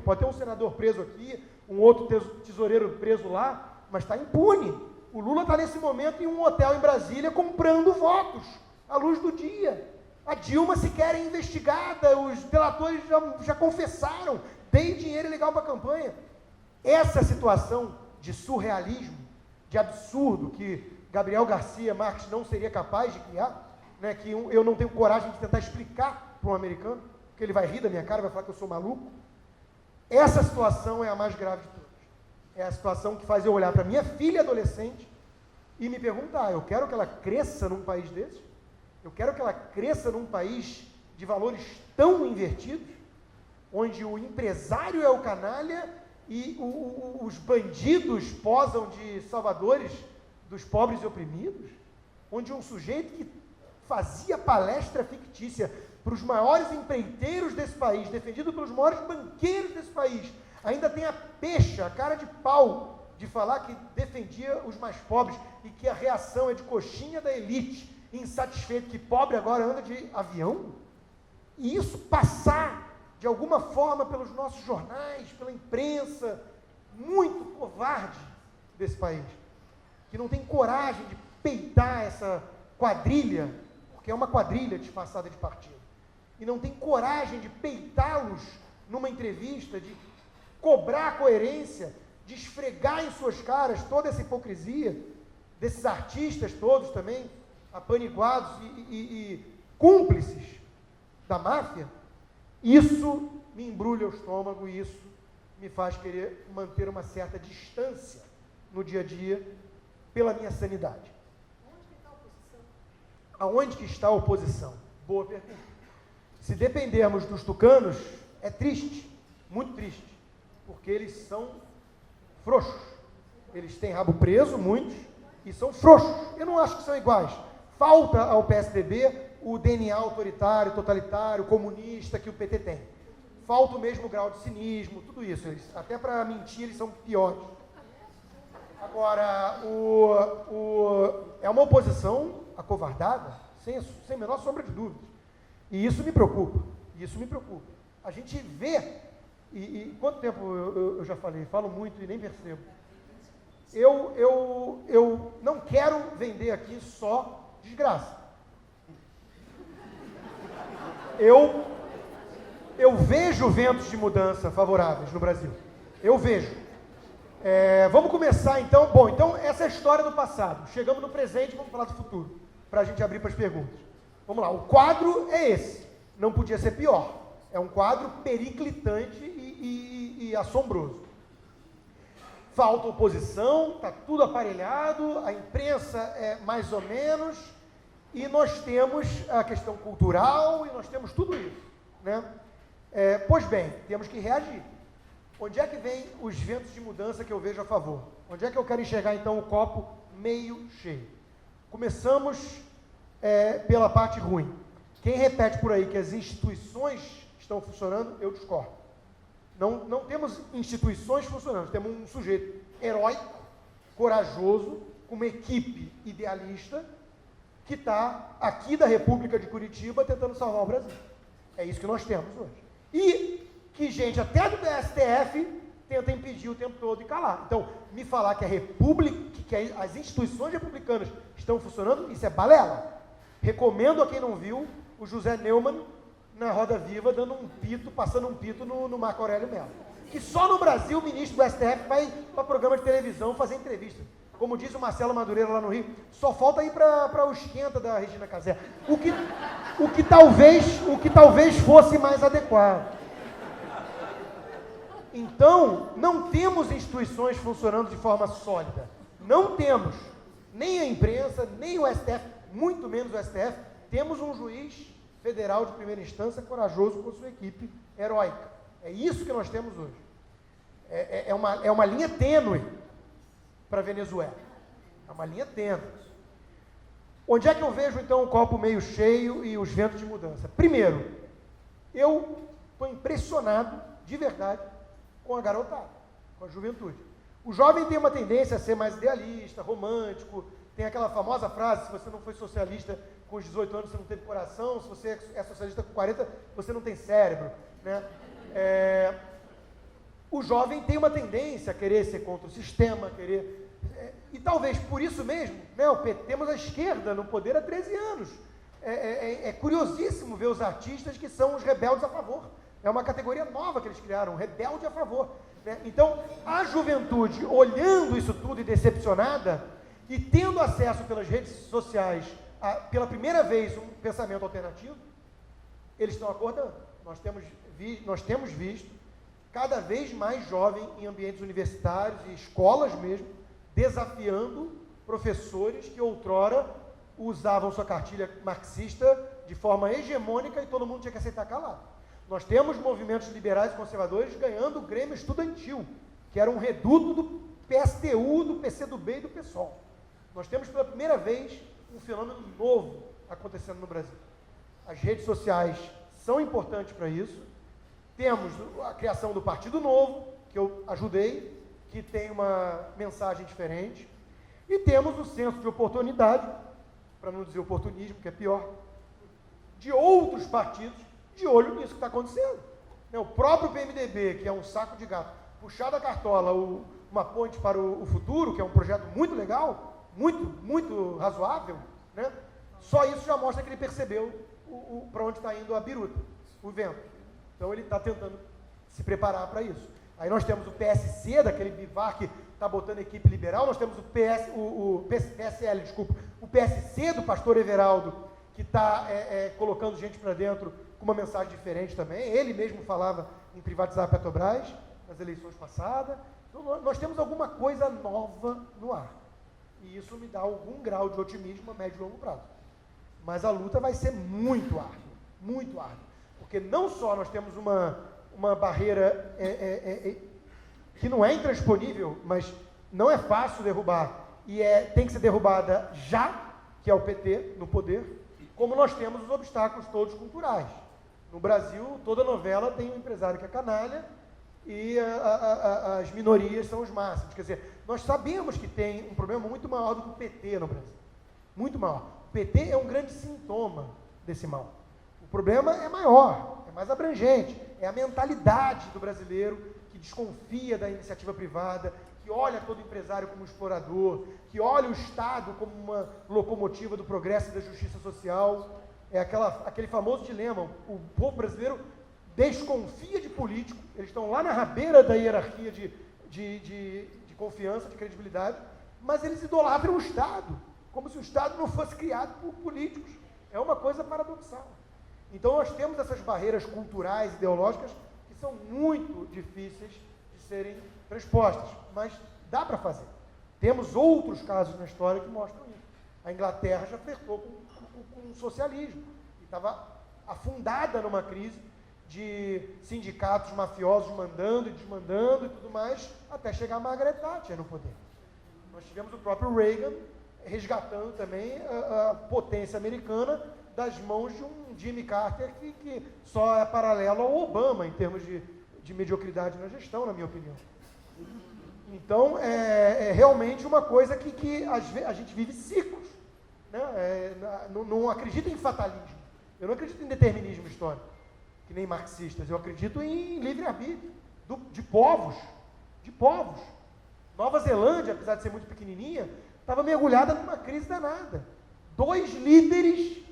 pode ter um senador preso aqui, um outro tesoureiro preso lá, mas está impune. O Lula está nesse momento em um hotel em Brasília comprando votos, à luz do dia. A Dilma sequer é investigada, os delatores já confessaram, dei dinheiro ilegal para a campanha. Essa situação de surrealismo, de absurdo, que Gabriel Garcia Marques não seria capaz de criar, né, que eu não tenho coragem de tentar explicar para um americano, porque ele vai rir da minha cara, vai falar que eu sou maluco. Essa situação é a mais grave de todas. É a situação que faz eu olhar para minha filha adolescente e me perguntar, eu quero que ela cresça num país desse? Eu quero que ela cresça num país de valores tão invertidos, onde o empresário é o canalha e os bandidos posam de salvadores dos pobres e oprimidos, onde um sujeito que fazia palestra fictícia para os maiores empreiteiros desse país, defendido pelos maiores banqueiros desse país, ainda tem a pecha, a cara de pau, de falar que defendia os mais pobres e que a reação é de coxinha da elite, insatisfeito que pobre agora anda de avião, e isso passar de alguma forma pelos nossos jornais, pela imprensa, muito covarde desse país, que não tem coragem de peitar essa quadrilha, porque é uma quadrilha disfarçada de partido, e não tem coragem de peitá-los numa entrevista, de cobrar a coerência, de esfregar em suas caras toda essa hipocrisia desses artistas todos também, apaniguados e cúmplices da máfia, isso me embrulha o estômago e isso me faz querer manter uma certa distância no dia a dia pela minha sanidade. Aonde que está a oposição? Boa pergunta. Se dependermos dos tucanos, é triste, muito triste, porque eles são frouxos. Eles têm rabo preso, muitos, e são frouxos. Eu não acho que são iguais. Falta ao PSDB o DNA autoritário, totalitário, comunista que o PT tem. Falta o mesmo grau de cinismo, tudo isso. Até para mentir, eles são piores. Agora, é uma oposição acovardada, sem a menor sombra de dúvidas. E isso me preocupa. A gente vê, e quanto tempo eu já falei? Falo muito e nem percebo. Eu não quero vender aqui só desgraça. Eu vejo ventos de mudança favoráveis no Brasil. Eu vejo. Vamos começar então. Bom, então essa é a história do passado. Chegamos no presente, vamos falar do futuro, para a gente abrir para as perguntas. Vamos lá, o quadro é esse. Não podia ser pior. É um quadro periclitante e assombroso. Falta oposição, está tudo aparelhado, a imprensa é mais ou menos, e nós temos a questão cultural, e nós temos tudo isso, né? Pois bem, temos que reagir. Onde é que vem os ventos de mudança que eu vejo a favor? Onde é que eu quero enxergar, então, o copo meio cheio? Começamos pela parte ruim. Quem repete por aí que as instituições estão funcionando, eu discordo. Não temos instituições funcionando, temos um sujeito heróico, corajoso, com uma equipe idealista, que está aqui da República de Curitiba tentando salvar o Brasil. É isso que nós temos hoje. E que gente até do STF tenta impedir o tempo todo e calar. Então, me falar que a República, que as instituições republicanas estão funcionando, isso é balela. Recomendo a quem não viu o José Neumann na Roda Viva dando um pito, passando um pito no Marco Aurélio Mello. Que só no Brasil o ministro do STF vai para programa de televisão fazer entrevista. Como diz o Marcelo Madureira lá no Rio, só falta ir para o esquenta da Regina Casé. O que talvez fosse mais adequado. Então, não temos instituições funcionando de forma sólida. Não temos nem a imprensa, nem o STF, muito menos o STF. Temos um juiz federal de primeira instância corajoso com sua equipe heróica. É isso que nós temos hoje. É uma linha tênue para a Venezuela. É uma linha tênue. Onde é que eu vejo, então, o copo meio cheio e os ventos de mudança? Primeiro, eu estou impressionado, de verdade, com a garotada, com a juventude. O jovem tem uma tendência a ser mais idealista, romântico, tem aquela famosa frase, se você não foi socialista com os 18 anos, você não teve coração, se você é socialista com 40, você não tem cérebro, né? O jovem tem uma tendência a querer ser contra o sistema, e talvez por isso mesmo, né, temos a esquerda no poder há 13 anos. É curiosíssimo ver os artistas que são os rebeldes a favor. É uma categoria nova que eles criaram, rebelde a favor, né? Então, a juventude, olhando isso tudo e decepcionada, e tendo acesso pelas redes sociais, pela primeira vez, um pensamento alternativo, eles estão acordando. Nós temos visto cada vez mais jovem em ambientes universitários e escolas mesmo, desafiando professores que outrora usavam sua cartilha marxista de forma hegemônica e todo mundo tinha que aceitar calado. Nós temos movimentos liberais e conservadores ganhando o Grêmio Estudantil, que era um reduto do PSTU, do PCdoB e do PSOL. Nós temos pela primeira vez um fenômeno novo acontecendo no Brasil. As redes sociais são importantes para isso. Temos a criação do Partido Novo, que eu ajudei, que tem uma mensagem diferente. E temos o senso de oportunidade, para não dizer oportunismo, que é pior, de outros partidos de olho nisso que está acontecendo. O próprio PMDB, que é um saco de gato, puxar da cartola uma ponte para o futuro, que é um projeto muito legal, muito razoável, né? Só isso já mostra que ele percebeu para onde está indo a biruta, o vento. Então ele está tentando se preparar para isso. Aí nós temos o PSC, daquele Bivar que está botando equipe liberal, nós temos o PSC do pastor Everaldo, que está colocando gente para dentro com uma mensagem diferente também. Ele mesmo falava em privatizar a Petrobras nas eleições passadas. Então, nós temos alguma coisa nova no ar. E isso me dá algum grau de otimismo a médio e longo prazo. Mas a luta vai ser muito árdua, muito árdua. Porque não só nós temos uma barreira que não é intransponível, mas não é fácil derrubar, e tem que ser derrubada já, que é o PT no poder, como nós temos os obstáculos todos culturais. No Brasil, toda novela tem um empresário que é canalha, e as minorias são os máximos. Quer dizer, nós sabemos que tem um problema muito maior do que o PT no Brasil. Muito maior. O PT é um grande sintoma desse mal. O problema é maior, é mais abrangente. É a mentalidade do brasileiro que desconfia da iniciativa privada, que olha todo empresário como explorador, que olha o Estado como uma locomotiva do progresso e da justiça social. É aquele famoso dilema. O povo brasileiro desconfia de político, eles estão lá na rabeira da hierarquia de confiança, de credibilidade, mas eles idolatram o Estado, como se o Estado não fosse criado por políticos. É uma coisa paradoxal. Então nós temos essas barreiras culturais, ideológicas, que são muito difíceis de serem transpostas, mas dá para fazer. Temos outros casos na história que mostram isso. A Inglaterra já flertou com o socialismo, e estava afundada numa crise de sindicatos mafiosos mandando e desmandando e tudo mais, até chegar a Margaret Thatcher no poder. Nós tivemos o próprio Reagan resgatando também a potência americana das mãos de um Jimmy Carter que só é paralelo ao Obama em termos de mediocridade na gestão, na minha opinião. Então, é realmente uma coisa que a gente vive ciclos. Né? Não acredito em fatalismo. Eu não acredito em determinismo histórico, que nem marxistas. Eu acredito em livre-arbítrio de povos. Nova Zelândia, apesar de ser muito pequenininha, estava mergulhada numa crise danada. 2 líderes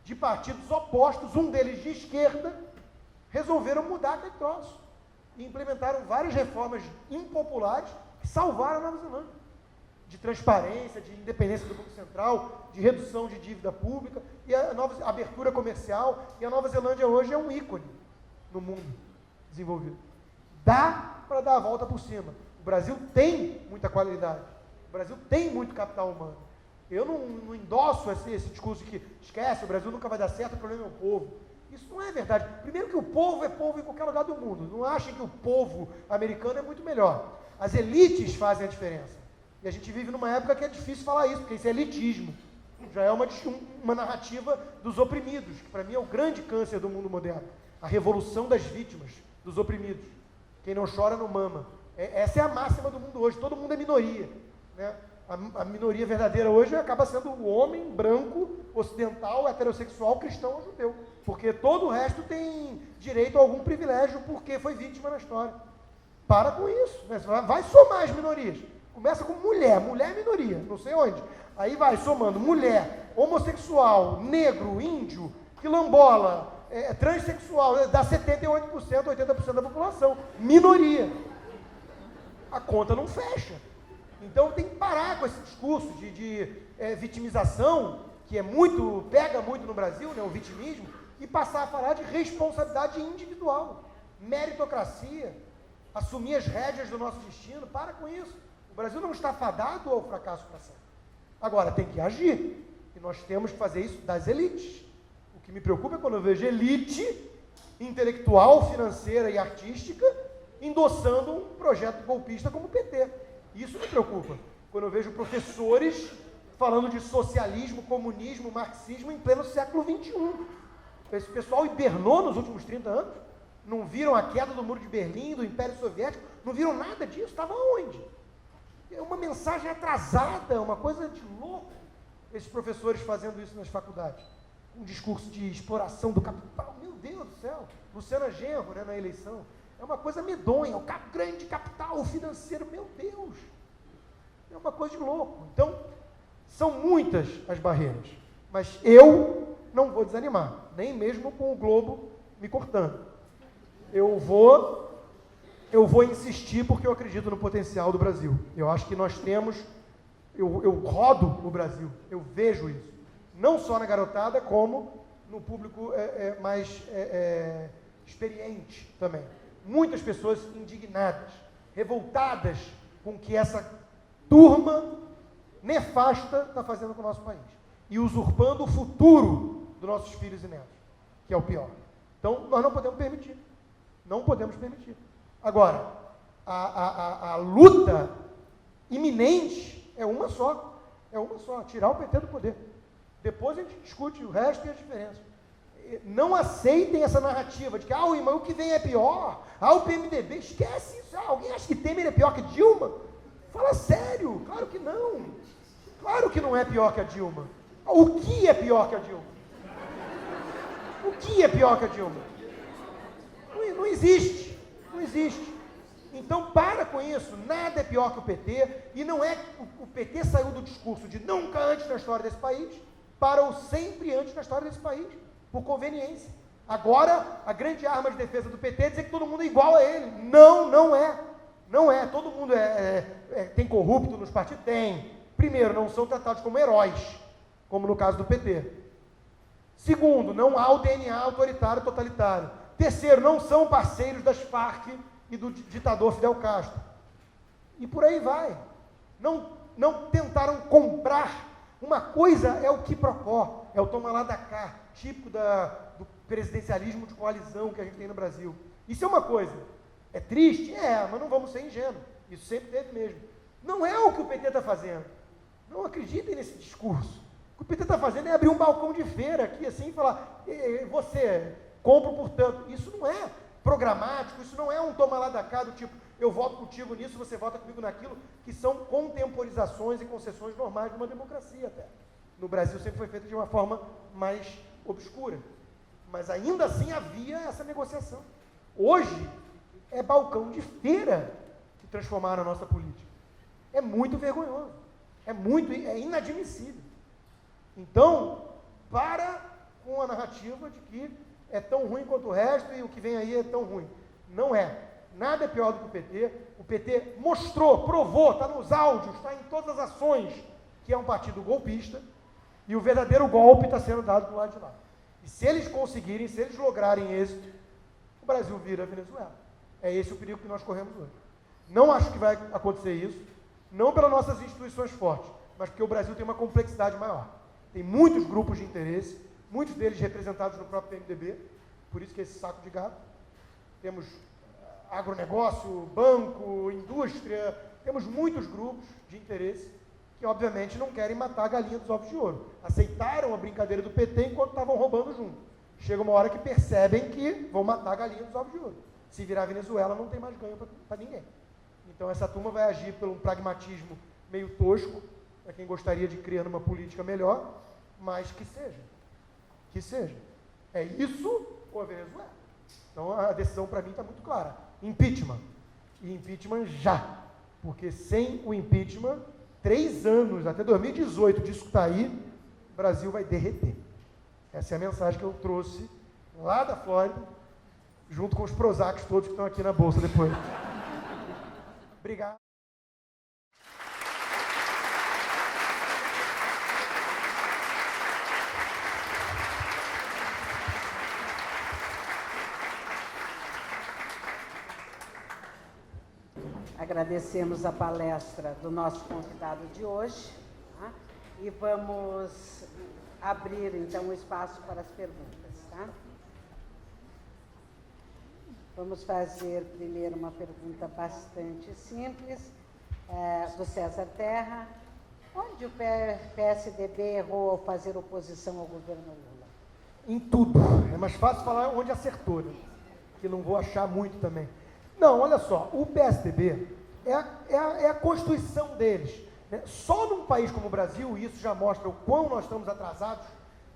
de partidos opostos, um deles de esquerda, resolveram mudar aquele troço. E implementaram várias reformas impopulares que salvaram a Nova Zelândia. De transparência, de independência do Banco Central, de redução de dívida pública, e a nova abertura comercial, e a Nova Zelândia hoje é um ícone no mundo desenvolvido. Dá para dar a volta por cima. O Brasil tem muita qualidade. O Brasil tem muito capital humano. Eu não endosso esse discurso de que esquece, o Brasil nunca vai dar certo, o problema é o povo. Isso não é verdade. Primeiro que o povo é povo em qualquer lugar do mundo. Não achem que o povo americano é muito melhor. As elites fazem a diferença. E a gente vive numa época que é difícil falar isso, porque isso é elitismo. Já é uma narrativa dos oprimidos, que para mim é o grande câncer do mundo moderno. A revolução das vítimas, dos oprimidos. Quem não chora não mama. Essa é a máxima do mundo hoje. Todo mundo é minoria. Né? A minoria verdadeira hoje acaba sendo o homem branco, ocidental, heterossexual, cristão ou judeu. Porque todo o resto tem direito a algum privilégio porque foi vítima na história. Para com isso. Né? Vai somar as minorias. Começa com mulher é minoria, não sei onde. Aí vai somando mulher, homossexual, negro, índio, quilombola, transexual, dá 78%, 80% da população. Minoria. A conta não fecha. Então tem que parar com esse discurso de vitimização, que pega muito no Brasil, né, o vitimismo, e passar a falar de responsabilidade individual, meritocracia, assumir as rédeas do nosso destino. Para com isso. O Brasil não está fadado ao fracasso para sempre. Agora, tem que agir. E nós temos que fazer isso das elites. O que me preocupa é quando eu vejo elite intelectual, financeira e artística endossando um projeto golpista como o PT. Isso me preocupa. Quando eu vejo professores falando de socialismo, comunismo, marxismo em pleno século XXI. Esse pessoal hibernou nos últimos 30 anos. Não viram a queda do Muro de Berlim, do Império Soviético, não viram nada disso. Estava onde? É uma mensagem atrasada, uma coisa de louco. Esses professores fazendo isso nas faculdades. Um discurso de exploração do capital. Meu Deus do céu. Luciana Genro, né, na eleição. É uma coisa medonha. O grande capital financeiro. Meu Deus. É uma coisa de louco. Então, são muitas as barreiras. Mas eu não vou desanimar. Nem mesmo com o Globo me cortando. Eu vou insistir porque eu acredito no potencial do Brasil. Eu acho que nós temos... Eu rodo o Brasil. Eu vejo isso. Não só na garotada, como no público mais experiente também. Muitas pessoas indignadas, revoltadas com o que essa turma nefasta está fazendo com o nosso país. E usurpando o futuro dos nossos filhos e netos, que é o pior. Então, nós não podemos permitir. Não podemos permitir. Agora, a luta iminente é uma só. É uma só, tirar o PT do poder. Depois a gente discute o resto e as diferenças. Não aceitem essa narrativa de que mas o que vem é pior. O PMDB, esquece isso. Alguém acha que Temer é pior que Dilma? Fala sério, claro que não. Claro que não é pior que a Dilma. O que é pior que a Dilma? O que é pior que a Dilma? Não existe, não existe. Então para com isso, nada é pior que o PT, e não é o PT saiu do discurso de nunca antes na história desse país, para o sempre antes na história desse país, por conveniência. Agora, a grande arma de defesa do PT é dizer que todo mundo é igual a ele. Não, não é. Não é. Todo mundo tem corrupto nos partidos? Tem. Primeiro, não são tratados como heróis, como no caso do PT. Segundo, não há o DNA autoritário totalitário. Terceiro, não são parceiros das Farc e do ditador Fidel Castro. E por aí vai. Não tentaram comprar. Uma coisa é o quiprocó, é o toma lá da cá, típico do presidencialismo de coalizão que a gente tem no Brasil. Isso é uma coisa. É triste? Mas não vamos ser ingênuos. Isso sempre teve mesmo. Não é o que o PT está fazendo. Não acreditem nesse discurso. O que o PT está fazendo é abrir um balcão de feira aqui, assim, e falar, você compra por tanto. Isso não é programático, isso não é um toma lá da cá do tipo, eu voto contigo nisso, você vota comigo naquilo, que são contemporizações e concessões normais de uma democracia até. No Brasil sempre foi feito de uma forma mais obscura. Mas ainda assim havia essa negociação. Hoje é balcão de feira que transformaram a nossa política. É muito vergonhoso. É inadmissível. Então, para com a narrativa de que é tão ruim quanto o resto e o que vem aí é tão ruim. Não é. Nada é pior do que o PT. O PT mostrou, provou, está nos áudios, está em todas as ações, que é um partido golpista, e o verdadeiro golpe está sendo dado do lado de lá. E se eles conseguirem, se eles lograrem êxito, o Brasil vira a Venezuela. É esse o perigo que nós corremos hoje. Não acho que vai acontecer isso, não pelas nossas instituições fortes, mas porque o Brasil tem uma complexidade maior. Tem muitos grupos de interesse, muitos deles representados no próprio PMDB, por isso que esse saco de gato. Temos agronegócio, banco, indústria, temos muitos grupos de interesse que, obviamente, não querem matar a galinha dos ovos de ouro. Aceitaram a brincadeira do PT enquanto estavam roubando junto. Chega uma hora que percebem que vão matar a galinha dos ovos de ouro. Se virar Venezuela, não tem mais ganho para ninguém. Então, essa turma vai agir por um pragmatismo meio tosco, para quem gostaria de criar uma política melhor, mas que seja. Que seja. É isso ou a Venezuela? Então, a decisão para mim está muito clara. Impeachment. E impeachment já. Porque sem o impeachment, 3 anos, até 2018, disso que está aí, o Brasil vai derreter. Essa é a mensagem que eu trouxe lá da Flórida, junto com os Prozacs todos que estão aqui na Bolsa depois. Obrigado. Agradecemos a palestra do nosso convidado de hoje, tá? E vamos abrir, então, o espaço para as perguntas, tá? Vamos fazer primeiro uma pergunta bastante simples, do César Terra. Onde o PSDB errou ao fazer oposição ao governo Lula? Em tudo. É mais fácil falar onde acertou, né? Que não vou achar muito também. Não, olha só, o PSDB é a constituição deles, né? Só num país como o Brasil, e isso já mostra o quão nós estamos atrasados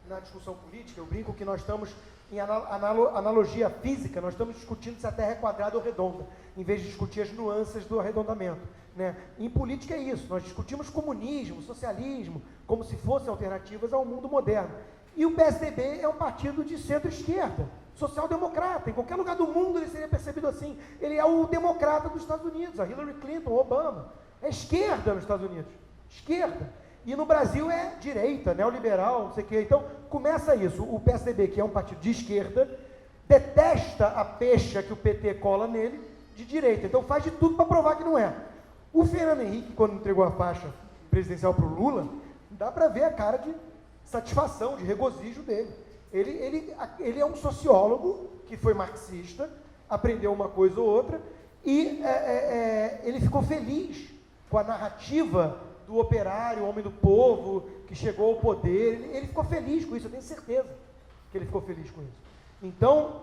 na discussão política, eu brinco que nós estamos em analogia física, nós estamos discutindo se a Terra é quadrada ou redonda, em vez de discutir as nuances do arredondamento, né? Em política é isso, nós discutimos comunismo, socialismo, como se fossem alternativas ao mundo moderno. E o PSDB é um partido de centro-esquerda, social-democrata. Em qualquer lugar do mundo ele seria percebido assim. Ele é o democrata dos Estados Unidos, a Hillary Clinton, o Obama. É esquerda nos Estados Unidos, esquerda. E no Brasil é direita, neoliberal, não sei o quê. Então, começa isso. O PSDB, que é um partido de esquerda, detesta a pecha que o PT cola nele de direita. Então, faz de tudo para provar que não é. O Fernando Henrique, quando entregou a faixa presidencial para o Lula, dá para ver a cara de satisfação, de regozijo dele. Ele é um sociólogo que foi marxista, aprendeu uma coisa ou outra, e ele ficou feliz com a narrativa do operário, homem do povo, que chegou ao poder. Ele ficou feliz com isso, eu tenho certeza que ele ficou feliz com isso. Então,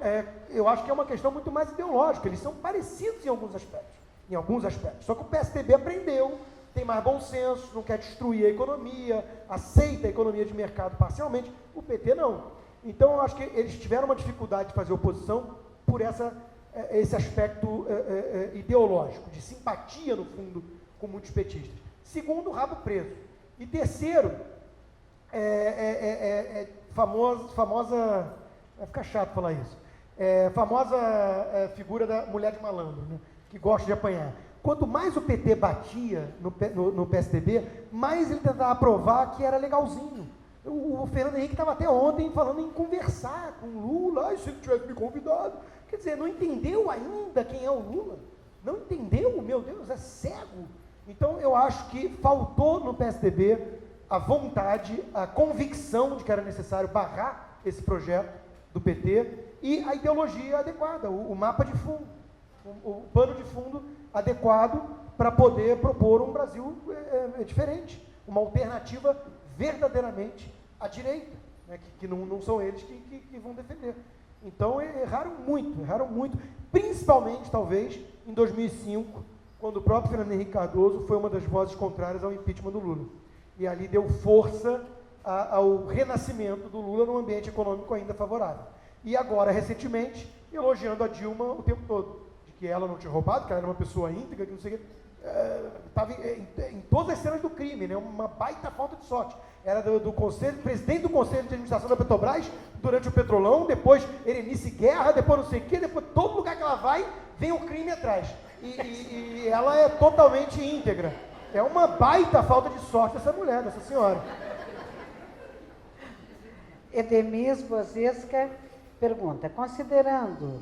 eu acho que é uma questão muito mais ideológica. Eles são parecidos em alguns aspectos. Só que o PSDB aprendeu, tem mais bom senso, não quer destruir a economia, aceita a economia de mercado parcialmente. O PT não. Então, eu acho que eles tiveram uma dificuldade de fazer oposição por esse aspecto ideológico, de simpatia, no fundo, com muitos petistas. Segundo, rabo preso. E terceiro, famosa, vai ficar chato falar isso, famosa figura da mulher de malandro, né, que gosta de apanhar. Quanto mais o PT batia no PSDB, mais ele tentava provar que era legalzinho. O Fernando Henrique estava até ontem falando em conversar com o Lula, se ele tivesse me convidado. Quer dizer, não entendeu ainda quem é o Lula? Não entendeu? Meu Deus, é cego. Então, eu acho que faltou no PSDB a vontade, a convicção de que era necessário barrar esse projeto do PT e a ideologia adequada, o mapa de fundo, o pano de fundo adequado para poder propor um Brasil diferente, uma alternativa verdadeiramente à direita, né, que não são eles que vão defender. Então, erraram muito, principalmente, talvez, em 2005, quando o próprio Fernando Henrique Cardoso foi uma das vozes contrárias ao impeachment do Lula. E ali deu força ao renascimento do Lula num ambiente econômico ainda favorável. E agora, recentemente, elogiando a Dilma o tempo todo, de que ela não tinha roubado, que ela era uma pessoa íntegra, que não sei o quê. Estava em todas as cenas do crime, né? Uma baita falta de sorte. Era do presidente do Conselho de Administração da Petrobras, durante o Petrolão, depois Erenice Guerra, depois não sei o quê, depois todo lugar que ela vai, vem o crime atrás. E ela é totalmente íntegra. É uma baita falta de sorte essa mulher, dessa senhora. Edemis Bozesca pergunta, considerando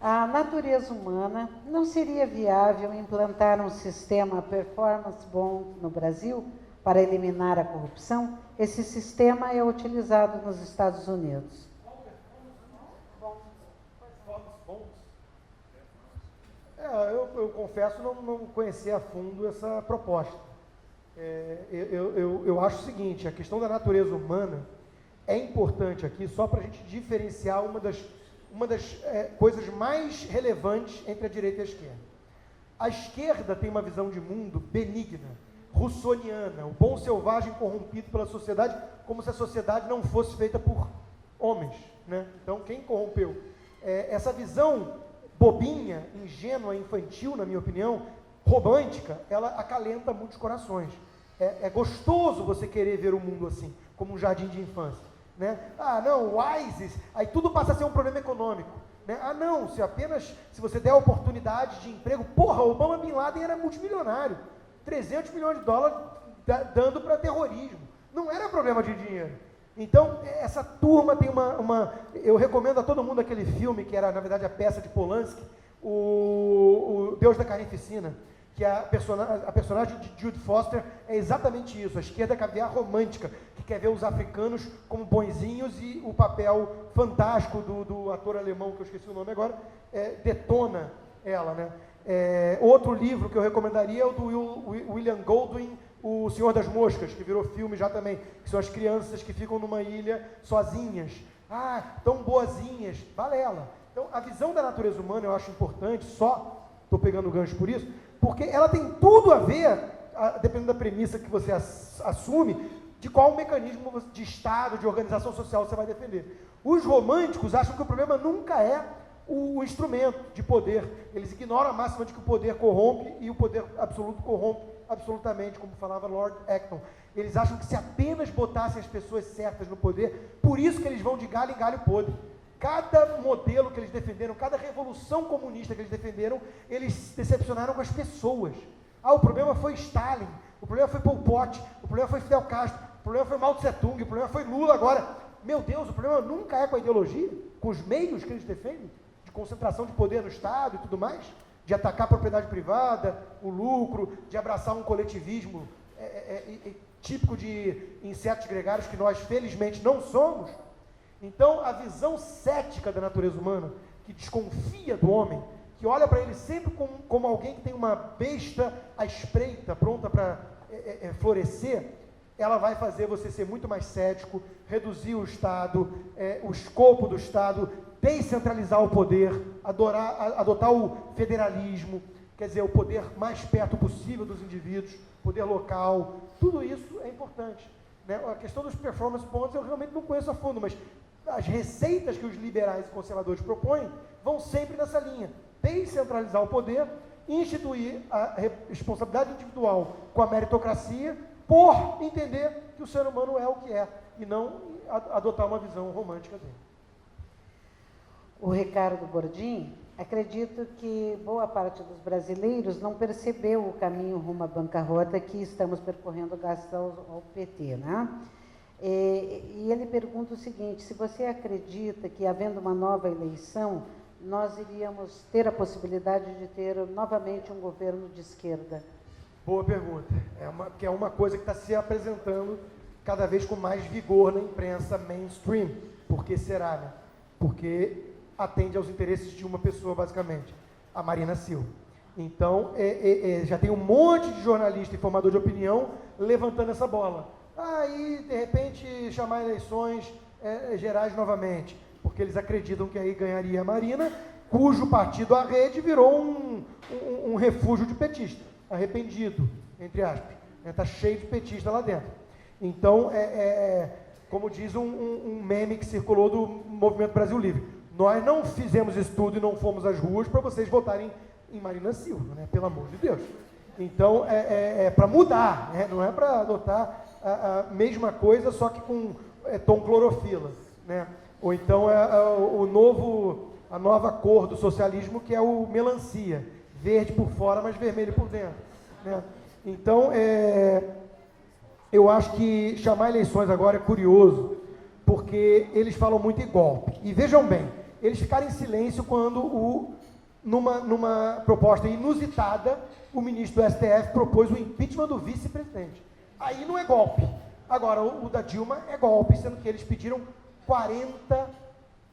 a natureza humana, não seria viável implantar um sistema performance bond no Brasil para eliminar a corrupção? Esse sistema é utilizado nos Estados Unidos. Eu confesso não conhecer a fundo essa proposta. Eu acho o seguinte, a questão da natureza humana é importante aqui só para a gente diferenciar uma das coisas mais relevantes entre a direita e a esquerda. A esquerda tem uma visão de mundo benigna, russoniana, o bom selvagem corrompido pela sociedade, como se a sociedade não fosse feita por homens, né? Então, quem corrompeu? Essa visão bobinha, ingênua, infantil, na minha opinião, romântica, ela acalenta muitos corações. É gostoso você querer ver o mundo assim, como um jardim de infância, né? Ah, não, o ISIS, aí tudo passa a ser um problema econômico, né? Ah, não, se você der oportunidade de emprego, porra, Obama Bin Laden era multimilionário, 300 milhões de dólares dando para terrorismo, não era problema de dinheiro. Então, essa turma tem eu recomendo a todo mundo aquele filme, que era, na verdade, a peça de Polanski, o Deus da Carnificina. que a personagem de Jude Foster é exatamente isso, a esquerda caviar romântica, que quer ver os africanos como bonzinhos, e o papel fantástico do ator alemão, que eu esqueci o nome agora, detona ela, né? Outro livro que eu recomendaria é o do William Goldwyn, O Senhor das Moscas, que virou filme já também, que são as crianças que ficam numa ilha sozinhas. Ah, tão boazinhas, balela. Então, a visão da natureza humana eu acho importante, só estou pegando o gancho por isso, porque ela tem tudo a ver, dependendo da premissa que você assume, de qual mecanismo de Estado, de organização social você vai defender. Os românticos acham que o problema nunca é o instrumento de poder. Eles ignoram a máxima de que o poder corrompe e o poder absoluto corrompe absolutamente, como falava Lord Acton. Eles acham que se apenas botassem as pessoas certas no poder, por isso que eles vão de galho em galho podre. Cada modelo que eles defenderam, cada revolução comunista que eles defenderam, eles se decepcionaram com as pessoas. O problema foi Stalin, o problema foi Pol Pot, o problema foi Fidel Castro, o problema foi Mao Tse Tung, o problema foi Lula agora. Meu Deus, o problema nunca é com a ideologia, com os meios que eles defendem, de concentração de poder no Estado e tudo mais, de atacar a propriedade privada, o lucro, de abraçar um coletivismo típico de insetos gregários que nós, felizmente, não somos. Então, a visão cética da natureza humana, que desconfia do homem, que olha para ele sempre como alguém que tem uma besta à espreita, pronta para florescer, ela vai fazer você ser muito mais cético, reduzir o Estado, o escopo do Estado, descentralizar o poder, adotar o federalismo, quer dizer, o poder mais perto possível dos indivíduos, poder local, tudo isso é importante, né? A questão dos performance bonds eu realmente não conheço a fundo, mas as receitas que os liberais e conservadores propõem vão sempre nessa linha, descentralizar o poder, instituir a responsabilidade individual com a meritocracia, por entender que o ser humano é o que é, e não adotar uma visão romântica dele. O Ricardo Bordim, acredito que boa parte dos brasileiros não percebeu o caminho rumo à bancarrota que estamos percorrendo graças ao PT, né? E ele pergunta o seguinte: se você acredita que, havendo uma nova eleição, nós iríamos ter a possibilidade de ter novamente um governo de esquerda? Boa pergunta. Que é uma coisa que está se apresentando cada vez com mais vigor na imprensa mainstream. Por que será, né? Porque atende aos interesses de uma pessoa, basicamente, a Marina Silva. Então, já tem um monte de jornalista e formador de opinião levantando essa bola. Aí, de repente, chamar eleições gerais novamente, porque eles acreditam que aí ganharia a Marina, cujo partido, a Rede, virou um refúgio de petista, arrependido, entre aspas. Está cheio de petista lá dentro. Então, como diz um meme que circulou do Movimento Brasil Livre, nós não fizemos estudo e não fomos às ruas para vocês votarem em Marina Silva, né? Pelo amor de Deus. Então, para mudar, né? Não é para adotar a mesma coisa, só que com tom clorofila, né? Ou então a nova cor do socialismo, que é o melancia, verde por fora, mas vermelho por dentro, né? Então, eu acho que chamar eleições agora é curioso, porque eles falam muito em golpe. E vejam bem, eles ficaram em silêncio quando, numa proposta inusitada, o ministro do STF propôs o impeachment do vice-presidente. Aí não é golpe. Agora, o da Dilma é golpe, sendo que eles pediram 40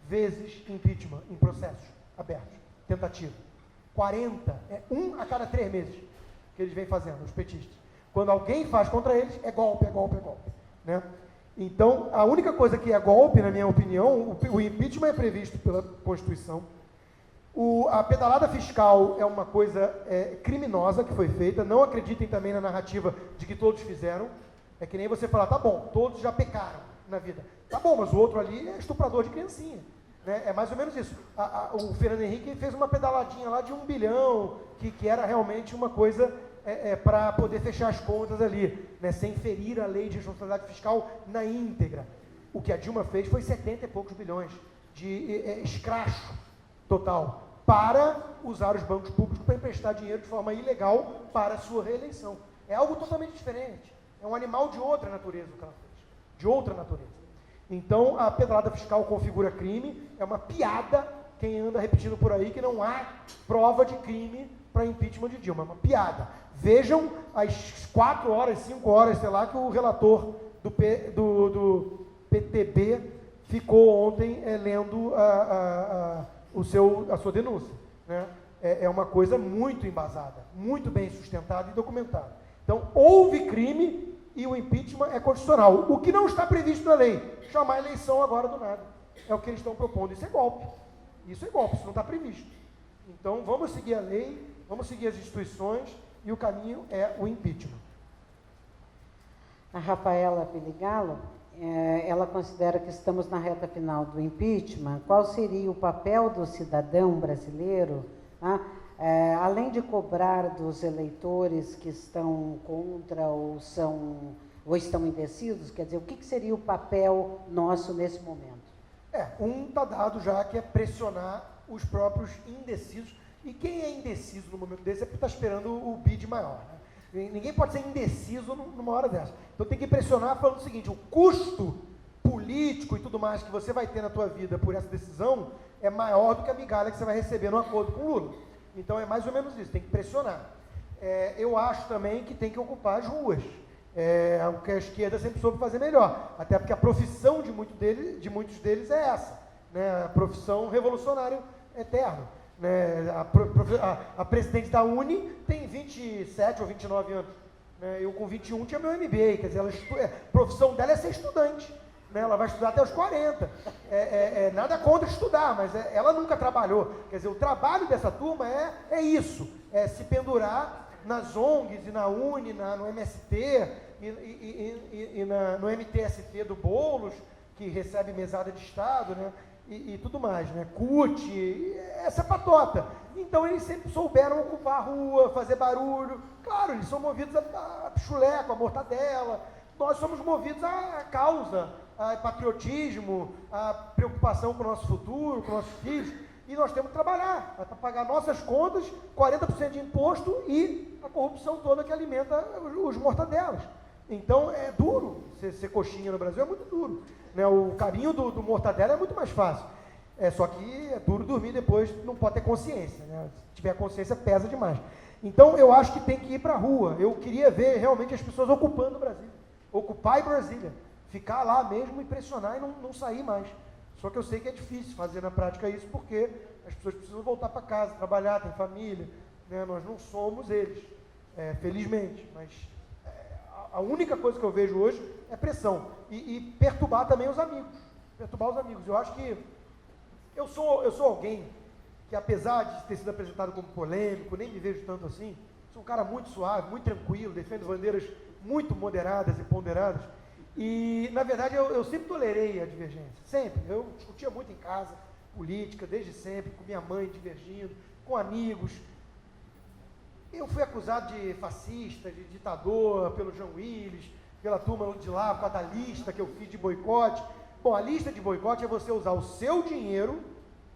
vezes impeachment em processos abertos, tentativa. 40, um a cada 3 meses que eles vêm fazendo, os petistas. Quando alguém faz contra eles, é golpe, né? Então, a única coisa que é golpe, na minha opinião, o impeachment é previsto pela Constituição. A pedalada fiscal é uma coisa criminosa que foi feita. Não acreditem também na narrativa de que todos fizeram. É que nem você falar, tá bom, todos já pecaram na vida. Tá bom, mas o outro ali é estuprador de criancinha, né? É mais ou menos isso. O Fernando Henrique fez uma pedaladinha lá de 1 bilhão, que era realmente uma coisa para poder fechar as contas ali, né? Sem ferir a lei de responsabilidade fiscal na íntegra. O que a Dilma fez foi 70 e poucos bilhões de escracho total, para usar os bancos públicos para emprestar dinheiro de forma ilegal para a sua reeleição. É algo totalmente diferente. É um animal de outra natureza o que ela fez. De outra natureza. Então, a pedalada fiscal configura crime. É uma piada quem anda repetindo por aí que não há prova de crime para impeachment de Dilma. É uma piada. Vejam as 4 horas, 5 horas, sei lá, que o relator do PTB ficou ontem lendo a sua denúncia. Né? É uma coisa muito embasada, muito bem sustentada e documentada. Então, houve crime e o impeachment é constitucional. O que não está previsto na lei, chamar a eleição agora do nada. É o que eles estão propondo. Isso é golpe. Isso não está previsto. Então, vamos seguir a lei, vamos seguir as instituições e o caminho é o impeachment. A Rafaela Piligalo, ela considera que estamos na reta final do impeachment. Qual seria o papel do cidadão brasileiro, além de cobrar dos eleitores que estão contra ou estão indecisos? Quer dizer, o que seria o papel nosso nesse momento? Está dado já, que é pressionar os próprios indecisos. E quem é indeciso no momento desse é porque está esperando o bid maior. Né? Ninguém pode ser indeciso numa hora dessa. Então tem que pressionar falando o seguinte: o custo político e tudo mais que você vai ter na tua vida por essa decisão é maior do que a migalha que você vai receber no acordo com o Lula. Então é mais ou menos isso, tem que pressionar. Eu acho também que tem que ocupar as ruas. O que a esquerda sempre soube fazer melhor. Até porque a profissão de muitos deles é essa. Né? A profissão revolucionário eterno. Né? A presidente da Uni tem 27 ou 29 anos. Né? Eu com 21 tinha meu MBA. Quer dizer, a profissão dela é ser estudante. Né? Ela vai estudar até os 40. Nada contra estudar, mas ela nunca trabalhou. Quer dizer, o trabalho dessa turma é isso. É se pendurar nas ONGs e na Uni, no MST e no MTST do Boulos, que recebe mesada de Estado, né? E tudo mais, né? CUT, essa patota. Então eles sempre souberam ocupar a rua, fazer barulho. Claro, eles são movidos a chuleco, a mortadela. Nós somos movidos à causa, a patriotismo, a preocupação com o nosso futuro, com nossos filhos. E nós temos que trabalhar para pagar nossas contas, 40% de imposto e a corrupção toda que alimenta os mortadelas. Então é duro ser coxinha no Brasil, é muito duro. Né? O caminho do mortadela é muito mais fácil. Só que é duro dormir depois, não pode ter consciência. Né? Se tiver consciência, pesa demais. Então eu acho que tem que ir para a rua. Eu queria ver realmente as pessoas ocupando o Brasil. Ocupar Brasília. Ficar lá mesmo e pressionar e não sair mais. Só que eu sei que é difícil fazer na prática isso, porque as pessoas precisam voltar para casa, trabalhar, ter família. Né? Nós não somos eles, felizmente. Mas a única coisa que eu vejo hoje é pressão. E perturbar também os amigos. Perturbar os amigos. Eu acho que eu sou alguém que, apesar de ter sido apresentado como polêmico, nem me vejo tanto assim, sou um cara muito suave, muito tranquilo, defendo bandeiras muito moderadas e ponderadas. E, na verdade, eu sempre tolerei a divergência, sempre. Eu discutia muito em casa, política, desde sempre, com minha mãe divergindo, com amigos. Eu fui acusado de fascista, de ditador, pelo João Willis, pela turma de lá, por causa da lista que eu fiz de boicote. Bom, a lista de boicote é você usar o seu dinheiro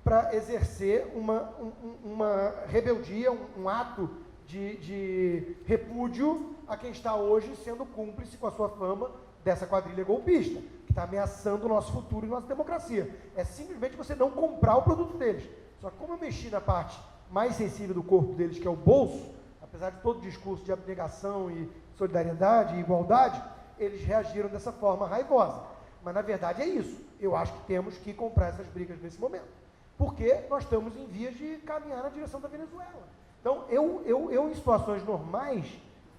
para exercer uma rebeldia, um ato de repúdio a quem está hoje sendo cúmplice com a sua fama dessa quadrilha golpista, que está ameaçando o nosso futuro e nossa democracia. É simplesmente você não comprar o produto deles. Só que como eu mexi na parte mais sensível do corpo deles, que é o bolso, apesar de todo o discurso de abnegação e solidariedade e igualdade, eles reagiram dessa forma raivosa. Mas, na verdade, é isso. Eu acho que temos que comprar essas brigas nesse momento. Porque nós estamos em vias de caminhar na direção da Venezuela. Então, eu em situações normais,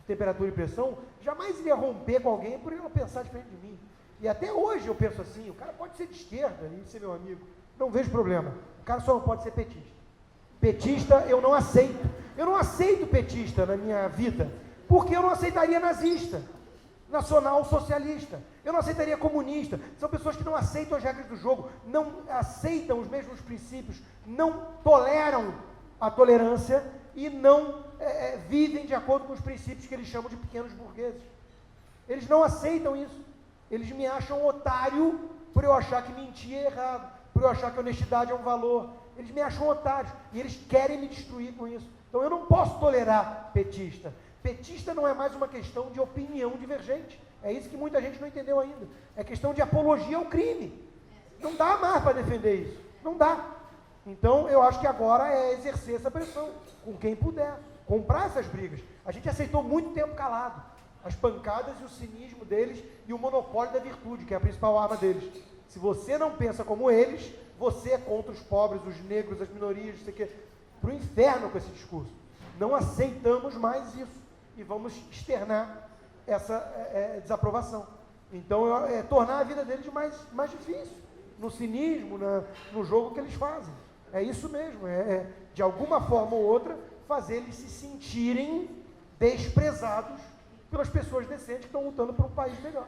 temperatura e pressão, jamais iria romper com alguém por ele não pensar diferente de mim. E até hoje eu penso assim, o cara pode ser de esquerda e ser meu amigo, não vejo problema. O cara só não pode ser petista. Petista eu não aceito. Eu não aceito petista na minha vida, porque eu não aceitaria nazista, nacional socialista. Eu não aceitaria comunista. São pessoas que não aceitam as regras do jogo, não aceitam os mesmos princípios, não toleram a tolerância e não vivem de acordo com os princípios que eles chamam de pequenos burgueses. Eles não aceitam isso. Eles me acham otário por eu achar que mentir é errado, por eu achar que honestidade é um valor. Eles me acham otário e eles querem me destruir com isso. Então eu não posso tolerar petista. Petista não é mais uma questão de opinião divergente. É isso que muita gente não entendeu ainda. É questão de apologia ao crime. Não dá mais para defender isso. Não dá. Então, eu acho que agora é exercer essa pressão, com quem puder, comprar essas brigas. A gente aceitou muito tempo calado as pancadas e o cinismo deles e o monopólio da virtude, que é a principal arma deles. Se você não pensa como eles, você é contra os pobres, os negros, as minorias, não sei o quê. Para o inferno com esse discurso. Não aceitamos mais isso e vamos externar essa desaprovação. Então, tornar a vida deles mais difícil, no cinismo, no jogo que eles fazem. É isso mesmo, de alguma forma ou outra, fazer eles se sentirem desprezados pelas pessoas decentes que estão lutando por um país melhor.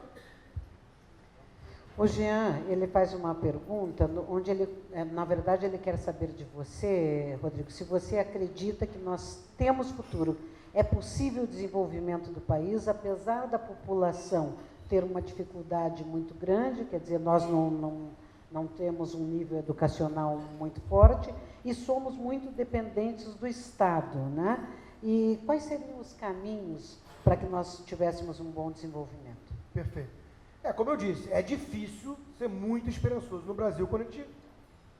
O Jean, ele faz uma pergunta, onde ele, na verdade, ele quer saber de você, Rodrigo, se você acredita que nós temos futuro. É possível o desenvolvimento do país, apesar da população ter uma dificuldade muito grande, quer dizer, nós não temos um nível educacional muito forte e somos muito dependentes do Estado, né? E quais seriam os caminhos para que nós tivéssemos um bom desenvolvimento? Perfeito. Como eu disse, é difícil ser muito esperançoso no Brasil quando a gente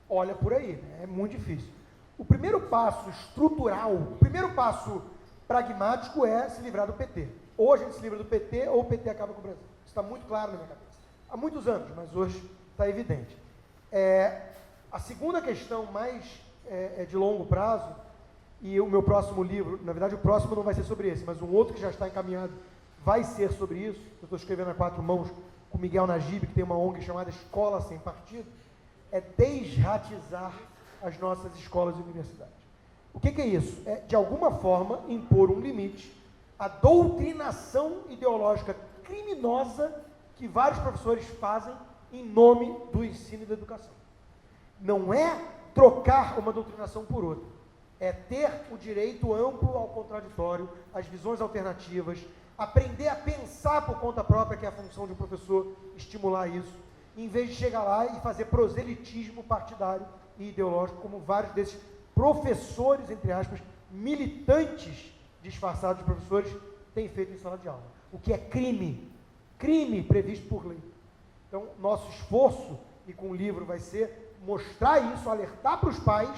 olha por aí, né? É muito difícil. O primeiro passo estrutural, o primeiro passo pragmático é se livrar do PT. Ou a gente se livra do PT, ou o PT acaba com o Brasil. Isso está muito claro na minha cabeça. Há muitos anos, mas hoje está evidente. A segunda questão mais de longo prazo, e o meu próximo livro, na verdade o próximo não vai ser sobre esse, mas um outro que já está encaminhado vai ser sobre isso. Eu estou escrevendo a 4 mãos com Miguel Najib, que tem uma ONG chamada Escola Sem Partido, é desratizar as nossas escolas e universidades. O que é isso? É, de alguma forma, impor um limite à doutrinação ideológica criminosa que vários professores fazem em nome do ensino e da educação. Não é trocar uma doutrinação por outra, é ter o direito amplo ao contraditório, às visões alternativas, aprender a pensar por conta própria, que é a função de um professor, estimular isso, em vez de chegar lá e fazer proselitismo partidário e ideológico, como vários desses professores, entre aspas, militantes disfarçados de professores, têm feito em sala de aula. O que é crime previsto por lei. Então, nosso esforço, e com o livro vai ser, mostrar isso, alertar para os pais,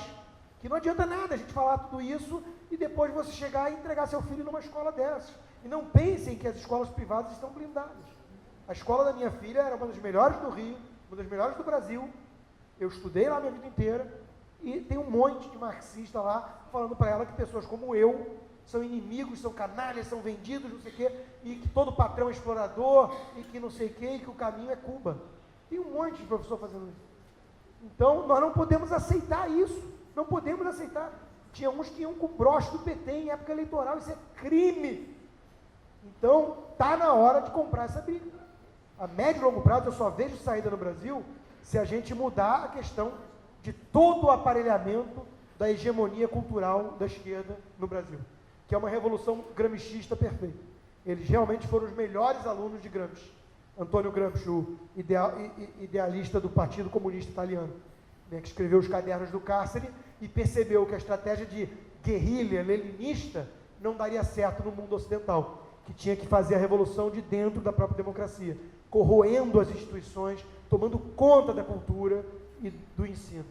que não adianta nada a gente falar tudo isso e depois você chegar e entregar seu filho numa escola dessas. E não pensem que as escolas privadas estão blindadas. A escola da minha filha era uma das melhores do Rio, uma das melhores do Brasil. Eu estudei lá a minha vida inteira e tem um monte de marxista lá falando para ela que pessoas como eu são inimigos, são canalhas, são vendidos, não sei o quê, e que todo patrão é explorador, e que não sei o quê, e que o caminho é Cuba. Tem um monte de professor fazendo isso. Então, nós não podemos aceitar isso. Não podemos aceitar. Tinha uns que iam com o broche do PT em época eleitoral, isso é crime. Então, está na hora de comprar essa briga. A médio e longo prazo, eu só vejo saída no Brasil se a gente mudar a questão de todo o aparelhamento da hegemonia cultural da esquerda no Brasil, que é uma revolução gramscista perfeita. Eles realmente foram os melhores alunos de Gramsci. Antônio Gramsci, o idealista do Partido Comunista Italiano, né, que escreveu os Cadernos do Cárcere e percebeu que a estratégia de guerrilha leninista não daria certo no mundo ocidental, que tinha que fazer a revolução de dentro da própria democracia, corroendo as instituições, tomando conta da cultura e do ensino.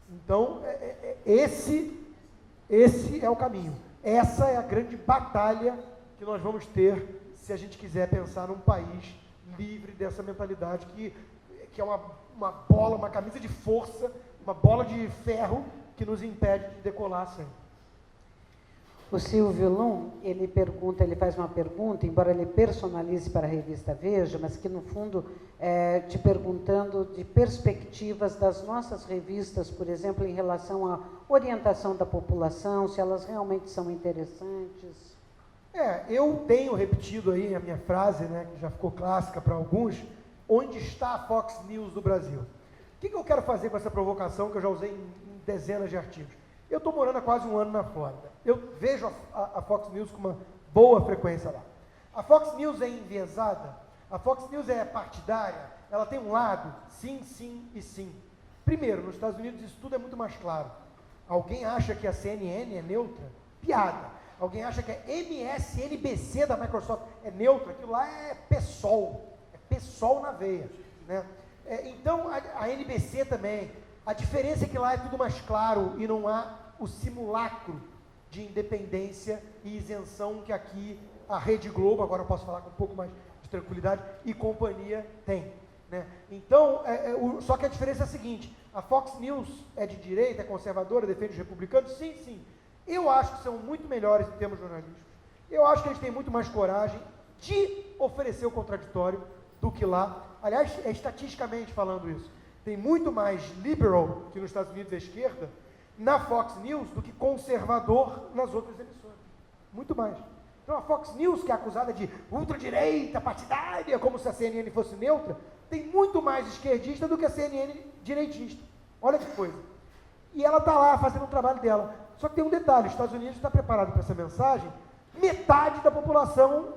Então, esse é o caminho. Essa é a grande batalha que nós vamos ter se a gente quiser pensar num país livre dessa mentalidade que é uma bola, uma camisa de força, uma bola de ferro que nos impede de decolar sempre. O Silvio Lum, ele faz uma pergunta, embora ele personalize para a revista Veja, mas que no fundo te perguntando de perspectivas das nossas revistas, por exemplo, em relação à orientação da população, se elas realmente são interessantes. Eu tenho repetido aí a minha frase, né, que já ficou clássica para alguns, onde está a Fox News do Brasil? O que eu quero fazer com essa provocação que eu já usei em dezenas de artigos? Eu estou morando há quase um ano na Flórida. Eu vejo a Fox News com uma boa frequência lá. A Fox News é enviesada? A Fox News é partidária? Ela tem um lado? Sim, sim e sim. Primeiro, nos Estados Unidos isso tudo é muito mais claro. Alguém acha que a CNN é neutra? Piada. Alguém acha que a MSNBC da Microsoft é neutra? Aquilo lá é PSOL. É PSOL na veia, né? Então, a NBC também. A diferença é que lá é tudo mais claro e não há o simulacro de independência e isenção que aqui a Rede Globo, agora eu posso falar com um pouco mais de tranquilidade, e companhia tem. Né? Então, só que a diferença é a seguinte: a Fox News é de direita, é conservadora, defende os republicanos? Sim, sim. Eu acho que são muito melhores em termos jornalísticos. Eu acho que eles têm muito mais coragem de oferecer o contraditório do que lá. Aliás, estatisticamente falando isso, tem muito mais liberal, que nos Estados Unidos é esquerda, na Fox News do que conservador nas outras emissoras. Muito mais. Então a Fox News, que é acusada de ultradireita, partidária, como se a CNN fosse neutra, tem muito mais esquerdista do que a CNN direitista. Olha que coisa. E ela está lá fazendo o trabalho dela. Só que tem um detalhe: os Estados Unidos está preparado para essa mensagem, metade da população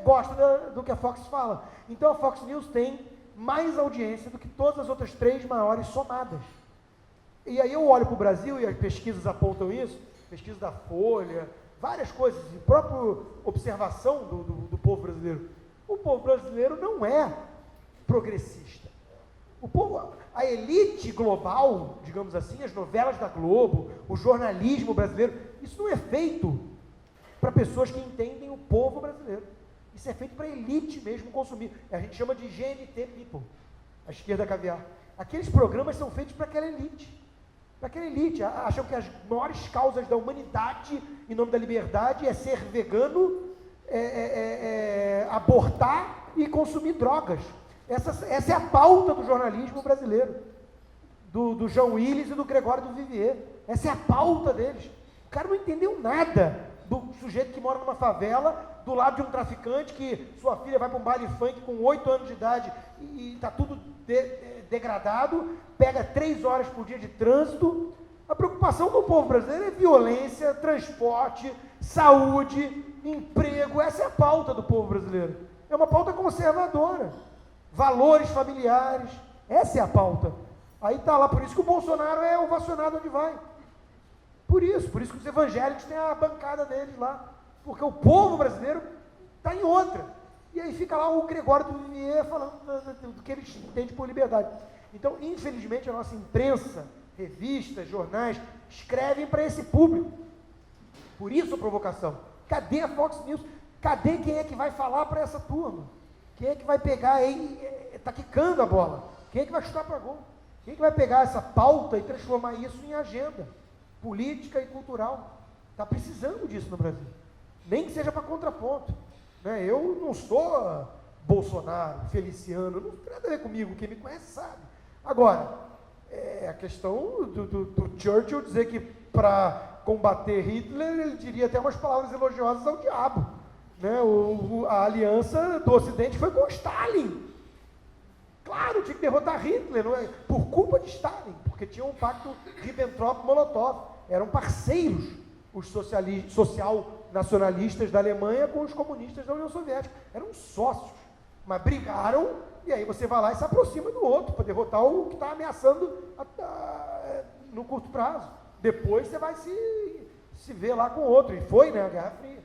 gosta do que a Fox fala. Então a Fox News tem mais audiência do que todas as outras 3 maiores somadas. E aí eu olho para o Brasil, e as pesquisas apontam isso, pesquisa da Folha, várias coisas, e própria observação do povo brasileiro. O povo brasileiro não é progressista. O povo, a elite global, digamos assim, as novelas da Globo, o jornalismo brasileiro, isso não é feito para pessoas que entendem o povo brasileiro. Isso é feito para a elite mesmo consumir. A gente chama de GNT People, a esquerda caviar. Aqueles programas são feitos para aquela elite. Para aquela elite. Acham que as maiores causas da humanidade, em nome da liberdade, é ser vegano, abortar e consumir drogas. Essa é a pauta do jornalismo brasileiro. Do João Willis e do Gregório do Vivier. Essa é a pauta deles. O cara não entendeu nada do sujeito que mora numa favela, do lado de um traficante, que sua filha vai para um baile funk com 8 anos de idade e está tudo degradado, pega 3 horas por dia de trânsito. A preocupação do povo brasileiro é violência, transporte, saúde, emprego. Essa é a pauta do povo brasileiro. É uma pauta conservadora. Valores familiares. Essa é a pauta. Aí está lá, por isso que o Bolsonaro é ovacionado onde vai. Por isso que os evangélicos têm a bancada deles lá. Porque o povo brasileiro está em outra. E aí fica lá o Gregório do Vivier falando do que eles entendem por liberdade. Então, infelizmente, a nossa imprensa, revistas, jornais, escrevem para esse público. Por isso a provocação. Cadê a Fox News? Cadê quem é que vai falar para essa turma? Quem é que vai pegar aí, está quicando a bola? Quem é que vai chutar para gol? Quem é que vai pegar essa pauta e transformar isso em agenda política e cultural? Está precisando disso no Brasil. Nem que seja para contraponto. Né? Eu não sou Bolsonaro, Feliciano, não tem nada a ver comigo, quem me conhece sabe. Agora, a questão do Churchill dizer que para combater Hitler, ele diria até umas palavras elogiosas ao diabo. Né? A aliança do Ocidente foi com Stalin. Claro, tinha que derrotar Hitler, não é? Por culpa de Stalin, porque tinha um pacto Ribbentrop-Molotov. Eram parceiros os social-nacionalistas da Alemanha com os comunistas da União Soviética. Eram sócios, mas brigaram, e aí você vai lá e se aproxima do outro para derrotar o que está ameaçando no curto prazo. Depois você vai se ver lá com o outro, e foi, né, a Guerra Fria.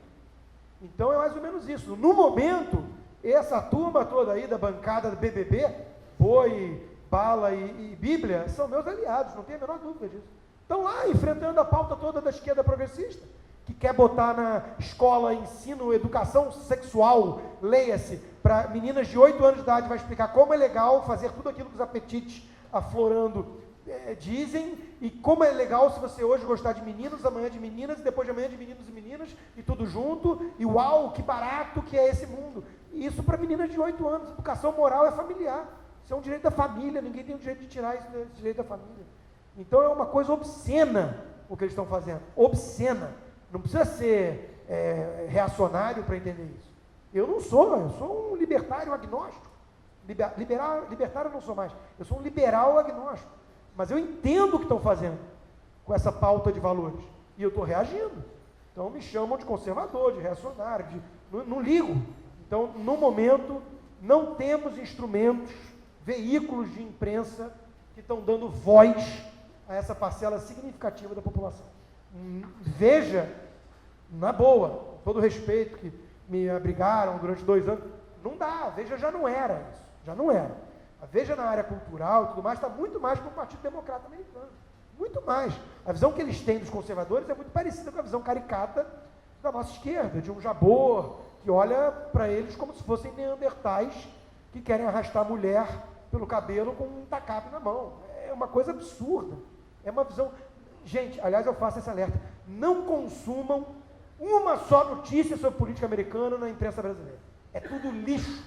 Então é mais ou menos isso. No momento, essa turma toda aí da bancada do BBB, Boi, Bala e Bíblia, são meus aliados, não tenho a menor dúvida disso. Estão lá enfrentando a pauta toda da esquerda progressista, que quer botar na escola, ensino, educação sexual, leia-se, para meninas de 8 anos de idade, vai explicar como é legal fazer tudo aquilo que os apetites aflorando dizem, e como é legal se você hoje gostar de meninos, amanhã de meninas, e depois de amanhã de meninos e meninas, e tudo junto, e uau, que barato que é esse mundo. E isso para meninas de 8 anos, educação moral é familiar, isso é um direito da família, ninguém tem o direito de tirar esse direito da família. Então é uma coisa obscena o que eles estão fazendo, obscena. Não precisa ser reacionário para entender isso. Eu sou um libertário agnóstico. Libertário eu não sou mais, eu sou um liberal agnóstico. Mas eu entendo o que estão fazendo com essa pauta de valores. E eu estou reagindo. Então me chamam de conservador, de reacionário, não ligo. Então, no momento, não temos instrumentos, veículos de imprensa que estão dando voz a essa parcela significativa da população. Veja, na boa, com todo respeito que me abrigaram durante 2 anos, não dá, Veja já não era isso, já não era. A Veja na área cultural e tudo mais está muito mais para o Partido Democrata Americano. Muito mais. A visão que eles têm dos conservadores é muito parecida com a visão caricata da nossa esquerda, de um jabor que olha para eles como se fossem neandertais que querem arrastar a mulher pelo cabelo com um tacape na mão. É uma coisa absurda. É uma visão... Gente, aliás, eu faço esse alerta. Não consumam uma só notícia sobre política americana na imprensa brasileira. É tudo lixo.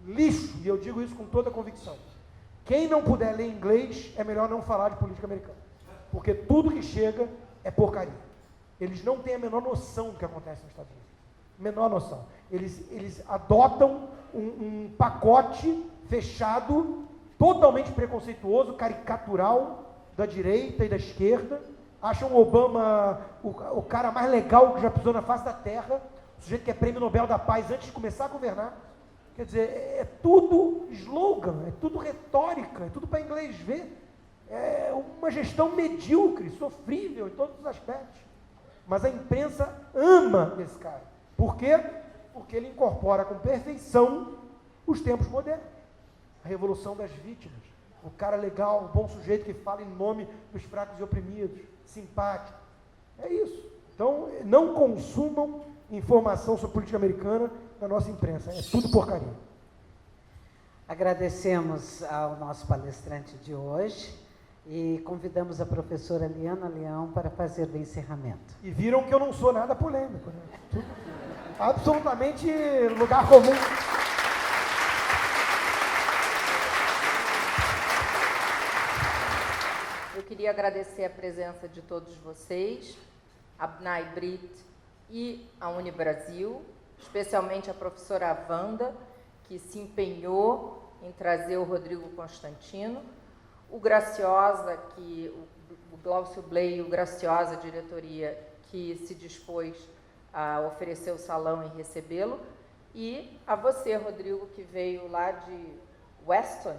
Lixo. E eu digo isso com toda convicção. Quem não puder ler inglês, é melhor não falar de política americana. Porque tudo que chega é porcaria. Eles não têm a menor noção do que acontece nos Estados Unidos. Menor noção. Eles adotam um pacote fechado, totalmente preconceituoso, caricatural, da direita e da esquerda. Acham o Obama o cara mais legal que já pisou na face da terra, o sujeito que é prêmio Nobel da Paz antes de começar a governar. Quer dizer, é tudo slogan, é tudo retórica, é tudo para inglês ver. É uma gestão medíocre, sofrível em todos os aspectos. Mas a imprensa ama esse cara. Por quê? Porque ele incorpora com perfeição os tempos modernos. A revolução das vítimas. O cara legal, o bom sujeito que fala em nome dos fracos e oprimidos, simpático. É isso. Então, não consumam informação sobre política americana na nossa imprensa. É tudo porcaria. Agradecemos ao nosso palestrante de hoje e convidamos a professora Liana Leão para fazer o encerramento. E viram que eu não sou nada polêmico, né? Tudo, absolutamente lugar comum. Eu queria agradecer a presença de todos vocês, a B'nai B'rith e a Unibrasil, especialmente a professora Wanda, que se empenhou em trazer o Rodrigo Constantino, o Graciosa, o Glaucio Bley e o Graciosa, a diretoria, que se dispôs a oferecer o salão e recebê-lo, e a você, Rodrigo, que veio lá de Weston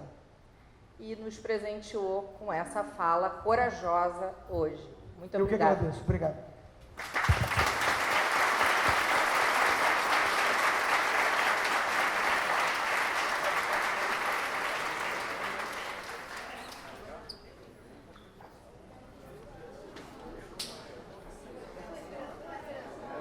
e nos presenteou com essa fala corajosa hoje. Muito obrigada. Eu que agradeço. Obrigado.